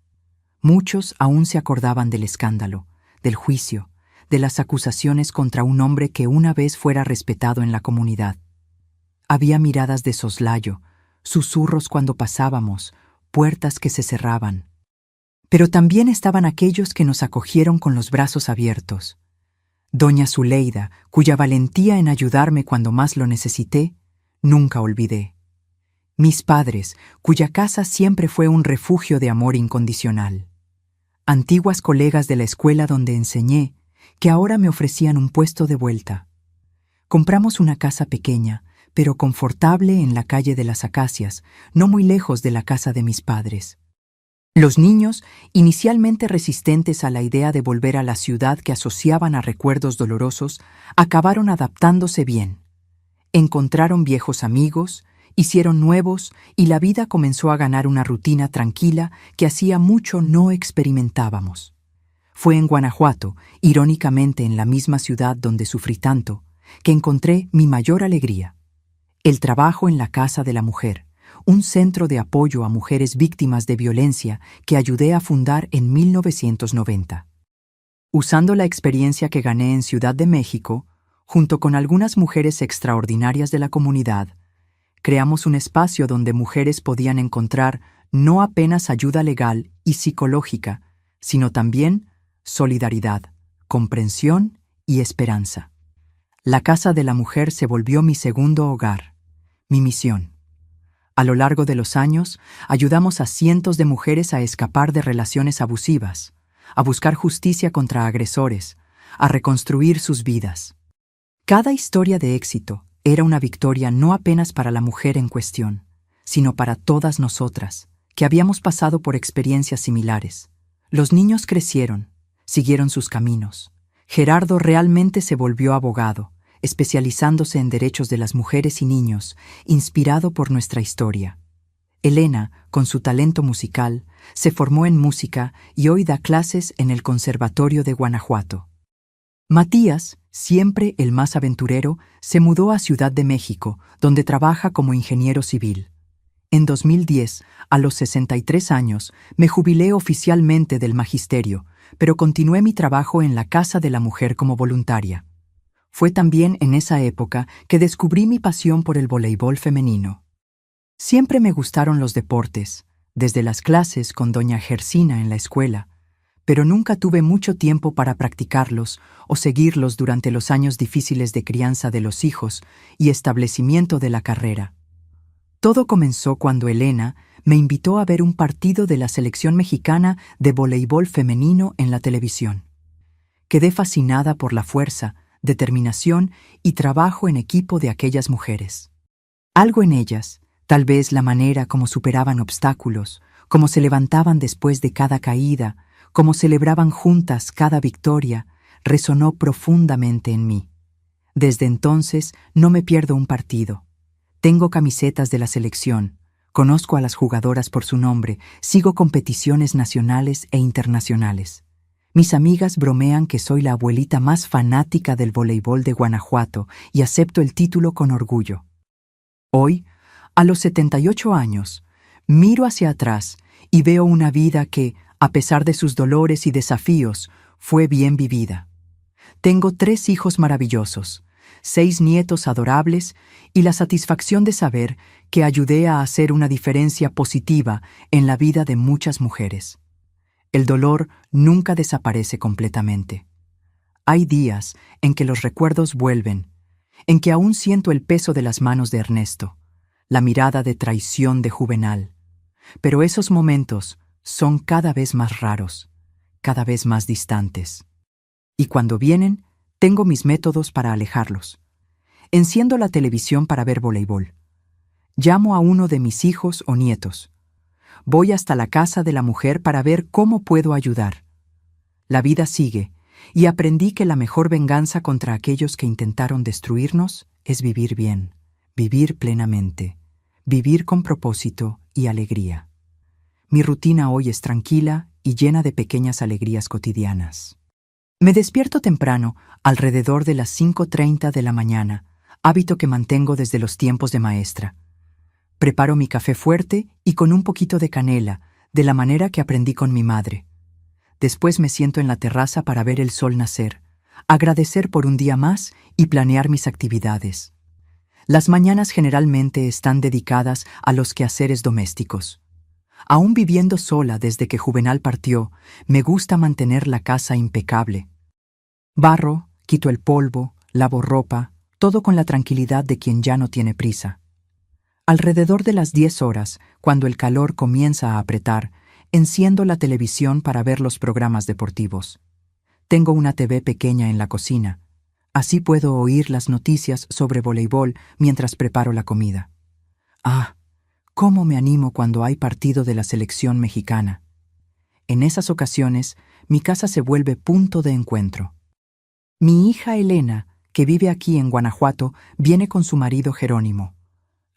Muchos aún se acordaban del escándalo, del juicio, de las acusaciones contra un hombre que una vez fuera respetado en la comunidad. Había miradas de soslayo, susurros cuando pasábamos, puertas que se cerraban. Pero también estaban aquellos que nos acogieron con los brazos abiertos. Doña Zuleida, cuya valentía en ayudarme cuando más lo necesité, nunca olvidé. Mis padres, cuya casa siempre fue un refugio de amor incondicional. Antiguas colegas de la escuela donde enseñé, que ahora me ofrecían un puesto de vuelta. Compramos una casa pequeña, pero confortable en la calle de las Acacias, no muy lejos de la casa de mis padres. Los niños, inicialmente resistentes a la idea de volver a la ciudad que asociaban a recuerdos dolorosos, acabaron adaptándose bien. Encontraron viejos amigos hicieron nuevos y la vida comenzó a ganar una rutina tranquila que hacía mucho no experimentábamos. Fue en Guanajuato, irónicamente en la misma ciudad donde sufrí tanto, que encontré mi mayor alegría. El trabajo en la Casa de la Mujer, un centro de apoyo a mujeres víctimas de violencia que ayudé a fundar en 1990. Usando la experiencia que gané en Ciudad de México, junto con algunas mujeres extraordinarias de la comunidad, creamos un espacio donde mujeres podían encontrar no apenas ayuda legal y psicológica, sino también solidaridad, comprensión y esperanza. La Casa de la Mujer se volvió mi segundo hogar, mi misión. A lo largo de los años, ayudamos a cientos de mujeres a escapar de relaciones abusivas, a buscar justicia contra agresores, a reconstruir sus vidas. Cada historia de éxito era una victoria no apenas para la mujer en cuestión, sino para todas nosotras, que habíamos pasado por experiencias similares. Los niños crecieron, siguieron sus caminos. Gerardo realmente se volvió abogado, especializándose en derechos de las mujeres y niños, inspirado por nuestra historia. Elena, con su talento musical, se formó en música y hoy da clases en el Conservatorio de Guanajuato. Matías, siempre el más aventurero, se mudó a Ciudad de México, donde trabaja como ingeniero civil. En 2010, a los 63 años, me jubilé oficialmente del magisterio, pero continué mi trabajo en la Casa de la Mujer como voluntaria. Fue también en esa época que descubrí mi pasión por el voleibol femenino. Siempre me gustaron los deportes, desde las clases con doña Gersina en la escuela, pero nunca tuve mucho tiempo para practicarlos o seguirlos durante los años difíciles de crianza de los hijos y establecimiento de la carrera. Todo comenzó cuando Elena me invitó a ver un partido de la selección mexicana de voleibol femenino en la televisión. Quedé fascinada por la fuerza, determinación y trabajo en equipo de aquellas mujeres. Algo en ellas, tal vez la manera como superaban obstáculos, cómo se levantaban después de cada caída, cómo celebraban juntas cada victoria, resonó profundamente en mí. Desde entonces no me pierdo un partido. Tengo camisetas de la selección, conozco a las jugadoras por su nombre, sigo competiciones nacionales e internacionales. Mis amigas bromean que soy la abuelita más fanática del voleibol de Guanajuato y acepto el título con orgullo. Hoy, a los 78 años, miro hacia atrás y veo una vida que, a pesar de sus dolores y desafíos, fue bien vivida. Tengo 3 hijos maravillosos, 6 nietos adorables y la satisfacción de saber que ayudé a hacer una diferencia positiva en la vida de muchas mujeres. El dolor nunca desaparece completamente. Hay días en que los recuerdos vuelven, en que aún siento el peso de las manos de Ernesto, la mirada de traición de Juvenal. Pero esos momentos son cada vez más raros, cada vez más distantes. Y cuando vienen, tengo mis métodos para alejarlos. Enciendo la televisión para ver voleibol. Llamo a uno de mis hijos o nietos. Voy hasta la Casa de la Mujer para ver cómo puedo ayudar. La vida sigue, y aprendí que la mejor venganza contra aquellos que intentaron destruirnos es vivir bien, vivir plenamente, vivir con propósito y alegría. Mi rutina hoy es tranquila y llena de pequeñas alegrías cotidianas. Me despierto temprano, alrededor de las 5:30 de la mañana, hábito que mantengo desde los tiempos de maestra. Preparo mi café fuerte y con un poquito de canela, de la manera que aprendí con mi madre. Después me siento en la terraza para ver el sol nacer, agradecer por un día más y planear mis actividades. Las mañanas generalmente están dedicadas a los quehaceres domésticos. Aún viviendo sola desde que Juvenal partió, me gusta mantener la casa impecable. Barro, quito el polvo, lavo ropa, todo con la tranquilidad de quien ya no tiene prisa. Alrededor de las 10 horas, cuando el calor comienza a apretar, enciendo la televisión para ver los programas deportivos. Tengo una TV pequeña en la cocina. Así puedo oír las noticias sobre voleibol mientras preparo la comida. ¡Ah! ¿Cómo me animo cuando hay partido de la selección mexicana? En esas ocasiones, mi casa se vuelve punto de encuentro. Mi hija Elena, que vive aquí en Guanajuato, viene con su marido Jerónimo.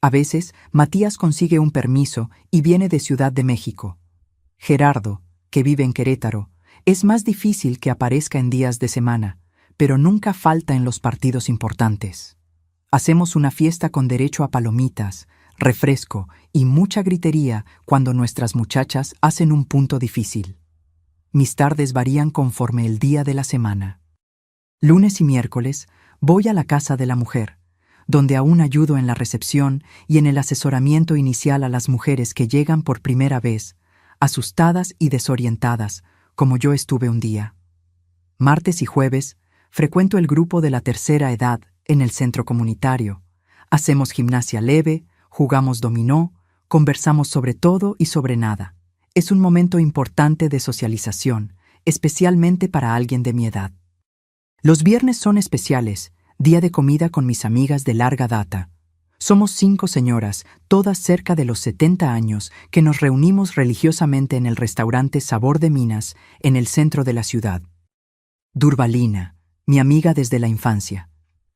A veces, Matías consigue un permiso y viene de Ciudad de México. Gerardo, que vive en Querétaro, es más difícil que aparezca en días de semana, pero nunca falta en los partidos importantes. Hacemos una fiesta con derecho a palomitas, refresco y mucha gritería cuando nuestras muchachas hacen un punto difícil. Mis tardes varían conforme el día de la semana. Lunes y miércoles voy a la casa de la mujer, donde aún ayudo en la recepción y en el asesoramiento inicial a las mujeres que llegan por primera vez, asustadas y desorientadas, como yo estuve un día. Martes y jueves frecuento el grupo de la tercera edad en el centro comunitario. Hacemos gimnasia leve, jugamos dominó, conversamos sobre todo y sobre nada. Es un momento importante de socialización, especialmente para alguien de mi edad. Los viernes son especiales, día de comida con mis amigas de larga data. Somos 5 señoras, todas cerca de los 70 años, que nos reunimos religiosamente en el restaurante Sabor de Minas, en el centro de la ciudad. Durvalina, mi amiga desde la infancia.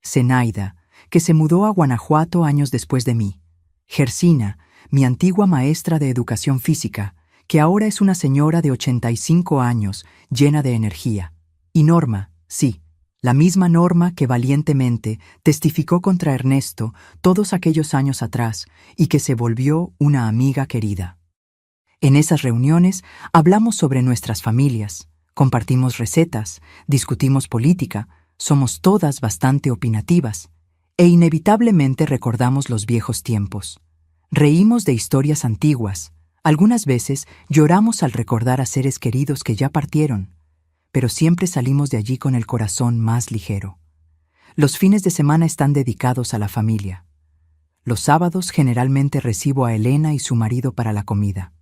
Zenaida, que se mudó a Guanajuato años después de mí. Gersina, mi antigua maestra de educación física, que ahora es una señora de 85 años, llena de energía. Y Norma, sí, la misma Norma que valientemente testificó contra Ernesto todos aquellos años atrás y que se volvió una amiga querida. En esas reuniones hablamos sobre nuestras familias, compartimos recetas, discutimos política, somos todas bastante opinativas, e inevitablemente recordamos los viejos tiempos. Reímos de historias antiguas, algunas veces lloramos al recordar a seres queridos que ya partieron, pero siempre salimos de allí con el corazón más ligero. Los fines de semana están dedicados a la familia. Los sábados generalmente recibo a Elena y su marido para la comida.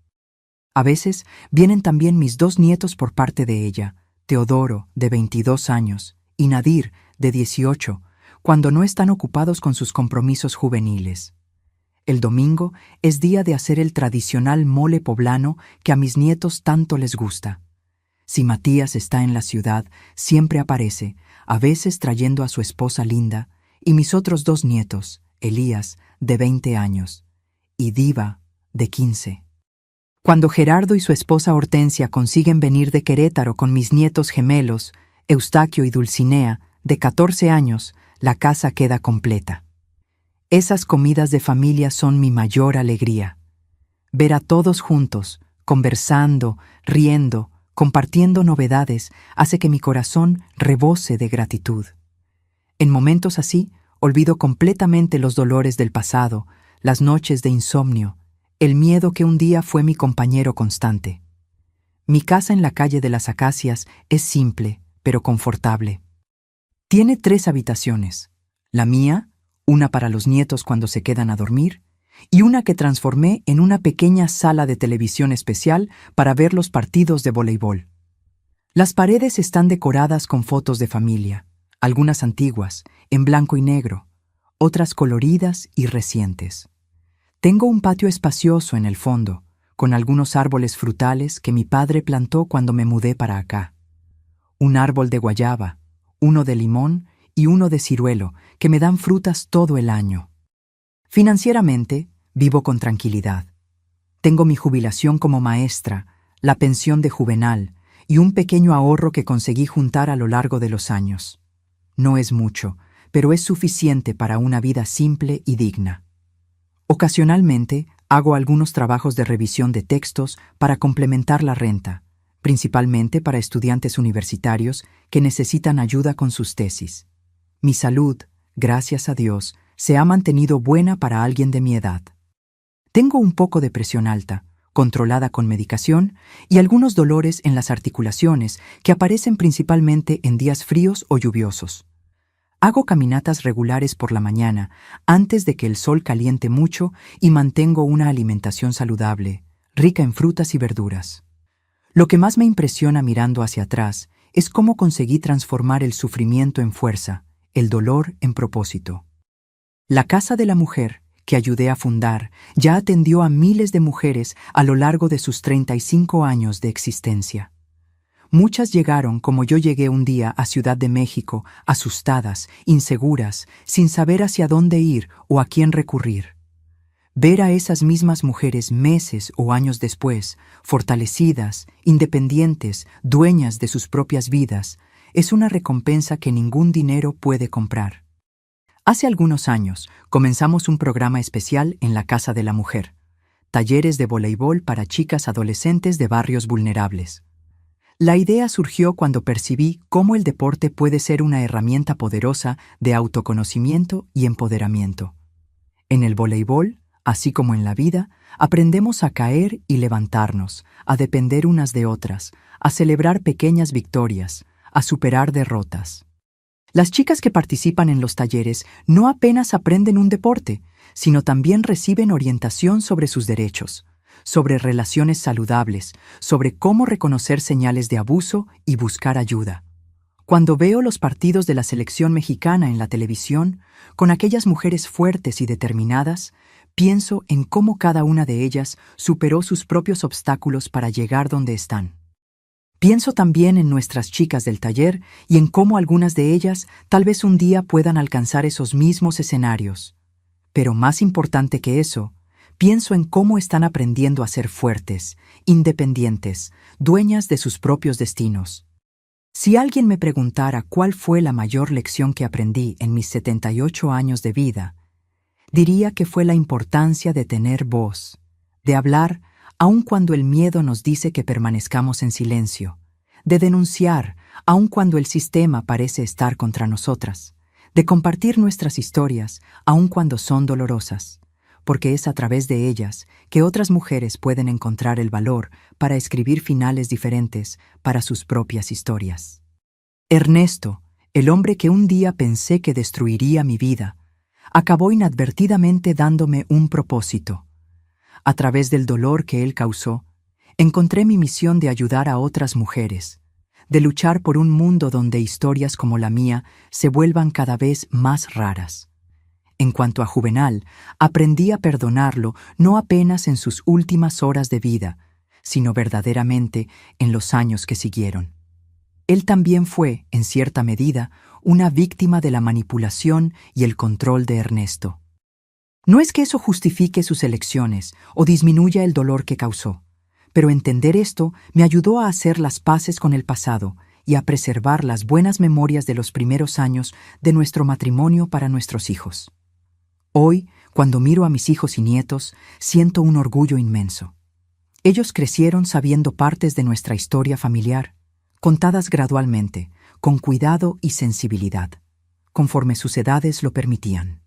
A veces vienen también mis 2 nietos por parte de ella, Teodoro, de 22 años, y Nadir, de 18, cuando no están ocupados con sus compromisos juveniles. El domingo es día de hacer el tradicional mole poblano que a mis nietos tanto les gusta. Si Matías está en la ciudad, siempre aparece, a veces trayendo a su esposa Linda, y mis otros 2 nietos, Elías, de 20 años, y Diva, de 15. Cuando Gerardo y su esposa Hortensia consiguen venir de Querétaro con mis nietos gemelos, Eustaquio y Dulcinea, de 14 años, la casa queda completa. Esas comidas de familia son mi mayor alegría. Ver a todos juntos, conversando, riendo, compartiendo novedades, hace que mi corazón rebose de gratitud. En momentos así, olvido completamente los dolores del pasado, las noches de insomnio, el miedo que un día fue mi compañero constante. Mi casa en la calle de las Acacias es simple, pero confortable. Tiene 3 habitaciones, la mía, una para los nietos cuando se quedan a dormir, y una que transformé en una pequeña sala de televisión especial para ver los partidos de voleibol. Las paredes están decoradas con fotos de familia, algunas antiguas, en blanco y negro, otras coloridas y recientes. Tengo un patio espacioso en el fondo, con algunos árboles frutales que mi padre plantó cuando me mudé para acá. Un árbol de guayaba, uno de limón y uno de ciruelo, que me dan frutas todo el año. Financieramente, vivo con tranquilidad. Tengo mi jubilación como maestra, la pensión de juvenal y un pequeño ahorro que conseguí juntar a lo largo de los años. No es mucho, pero es suficiente para una vida simple y digna. Ocasionalmente, hago algunos trabajos de revisión de textos para complementar la renta, principalmente para estudiantes universitarios que necesitan ayuda con sus tesis. Mi salud, gracias a Dios, se ha mantenido buena para alguien de mi edad. Tengo un poco de presión alta, controlada con medicación, y algunos dolores en las articulaciones que aparecen principalmente en días fríos o lluviosos. Hago caminatas regulares por la mañana, antes de que el sol caliente mucho, y mantengo una alimentación saludable, rica en frutas y verduras. Lo que más me impresiona mirando hacia atrás es cómo conseguí transformar el sufrimiento en fuerza, el dolor en propósito. La Casa de la Mujer, que ayudé a fundar, ya atendió a miles de mujeres a lo largo de sus 35 años de existencia. Muchas llegaron como yo llegué un día a Ciudad de México, asustadas, inseguras, sin saber hacia dónde ir o a quién recurrir. Ver a esas mismas mujeres meses o años después, fortalecidas, independientes, dueñas de sus propias vidas, es una recompensa que ningún dinero puede comprar. Hace algunos años comenzamos un programa especial en la Casa de la Mujer, talleres de voleibol para chicas adolescentes de barrios vulnerables. La idea surgió cuando percibí cómo el deporte puede ser una herramienta poderosa de autoconocimiento y empoderamiento. En el voleibol, así como en la vida, aprendemos a caer y levantarnos, a depender unas de otras, a celebrar pequeñas victorias, a superar derrotas. Las chicas que participan en los talleres no apenas aprenden un deporte, sino también reciben orientación sobre sus derechos, sobre relaciones saludables, sobre cómo reconocer señales de abuso y buscar ayuda. Cuando veo los partidos de la selección mexicana en la televisión, con aquellas mujeres fuertes y determinadas, pienso en cómo cada una de ellas superó sus propios obstáculos para llegar donde están. Pienso también en nuestras chicas del taller y en cómo algunas de ellas tal vez un día puedan alcanzar esos mismos escenarios. Pero más importante que eso, pienso en cómo están aprendiendo a ser fuertes, independientes, dueñas de sus propios destinos. Si alguien me preguntara cuál fue la mayor lección que aprendí en mis 78 años de vida, diría que fue la importancia de tener voz, de hablar aun cuando el miedo nos dice que permanezcamos en silencio, de denunciar aun cuando el sistema parece estar contra nosotras, de compartir nuestras historias aun cuando son dolorosas, porque es a través de ellas que otras mujeres pueden encontrar el valor para escribir finales diferentes para sus propias historias. Ernesto, el hombre que un día pensé que destruiría mi vida, acabó inadvertidamente dándome un propósito. A través del dolor que él causó, encontré mi misión de ayudar a otras mujeres, de luchar por un mundo donde historias como la mía se vuelvan cada vez más raras. En cuanto a Juvenal, aprendí a perdonarlo no apenas en sus últimas horas de vida, sino verdaderamente en los años que siguieron. Él también fue, en cierta medida, una víctima de la manipulación y el control de Ernesto. No es que eso justifique sus elecciones o disminuya el dolor que causó, pero entender esto me ayudó a hacer las paces con el pasado y a preservar las buenas memorias de los primeros años de nuestro matrimonio para nuestros hijos. Hoy, cuando miro a mis hijos y nietos, siento un orgullo inmenso. Ellos crecieron sabiendo partes de nuestra historia familiar, contadas gradualmente, con cuidado y sensibilidad, conforme sus edades lo permitían.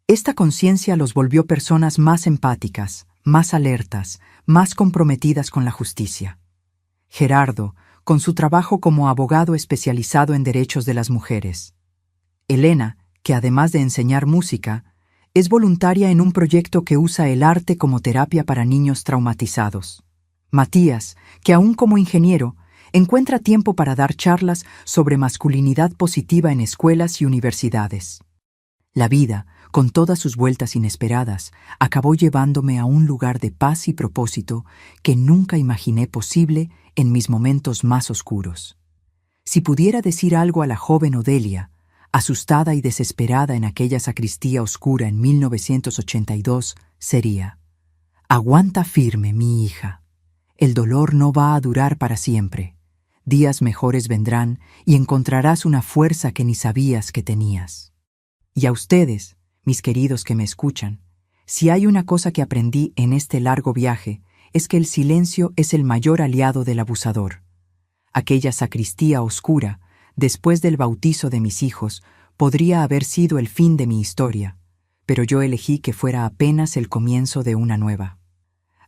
Esta conciencia los volvió personas más empáticas, más alertas, más comprometidas con la justicia. Gerardo, con su trabajo como abogado especializado en derechos de las mujeres. Elena, que además de enseñar música, es voluntaria en un proyecto que usa el arte como terapia para niños traumatizados. Matías, que aún como ingeniero, encuentra tiempo para dar charlas sobre masculinidad positiva en escuelas y universidades. La vida, con todas sus vueltas inesperadas, acabó llevándome a un lugar de paz y propósito que nunca imaginé posible en mis momentos más oscuros. Si pudiera decir algo a la joven Odelia, asustada y desesperada en aquella sacristía oscura en 1982, sería: aguanta firme, mi hija. El dolor no va a durar para siempre. Días mejores vendrán y encontrarás una fuerza que ni sabías que tenías. Y a ustedes, mis queridos que me escuchan, si hay una cosa que aprendí en este largo viaje, es que el silencio es el mayor aliado del abusador. Aquella sacristía oscura, después del bautizo de mis hijos, podría haber sido el fin de mi historia, pero yo elegí que fuera apenas el comienzo de una nueva.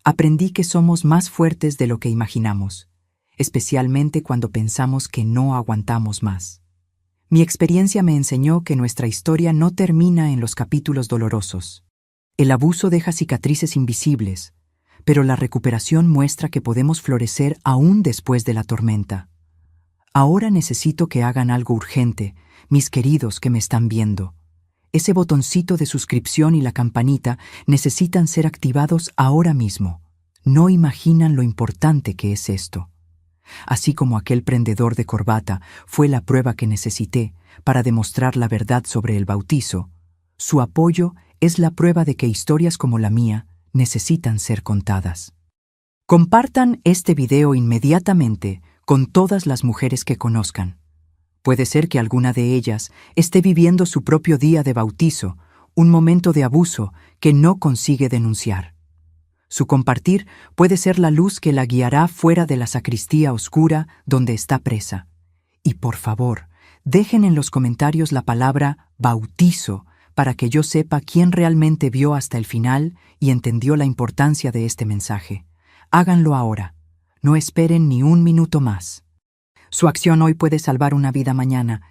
Aprendí que somos más fuertes de lo que imaginamos, especialmente cuando pensamos que no aguantamos más. Mi experiencia me enseñó que nuestra historia no termina en los capítulos dolorosos. El abuso deja cicatrices invisibles, pero la recuperación muestra que podemos florecer aún después de la tormenta. Ahora necesito que hagan algo urgente, mis queridos que me están viendo. Ese botoncito de suscripción y la campanita necesitan ser activados ahora mismo. No imaginan lo importante que es esto. Así como aquel prendedor de corbata fue la prueba que necesité para demostrar la verdad sobre el bautizo, su apoyo es la prueba de que historias como la mía necesitan ser contadas. Compartan este video inmediatamente con todas las mujeres que conozcan. Puede ser que alguna de ellas esté viviendo su propio día de bautizo, un momento de abuso que no consigue denunciar. Su compartir puede ser la luz que la guiará fuera de la sacristía oscura donde está presa. Y por favor, dejen en los comentarios la palabra bautizo para que yo sepa quién realmente vio hasta el final y entendió la importancia de este mensaje. Háganlo ahora. No esperen ni un minuto más. Su acción hoy puede salvar una vida mañana.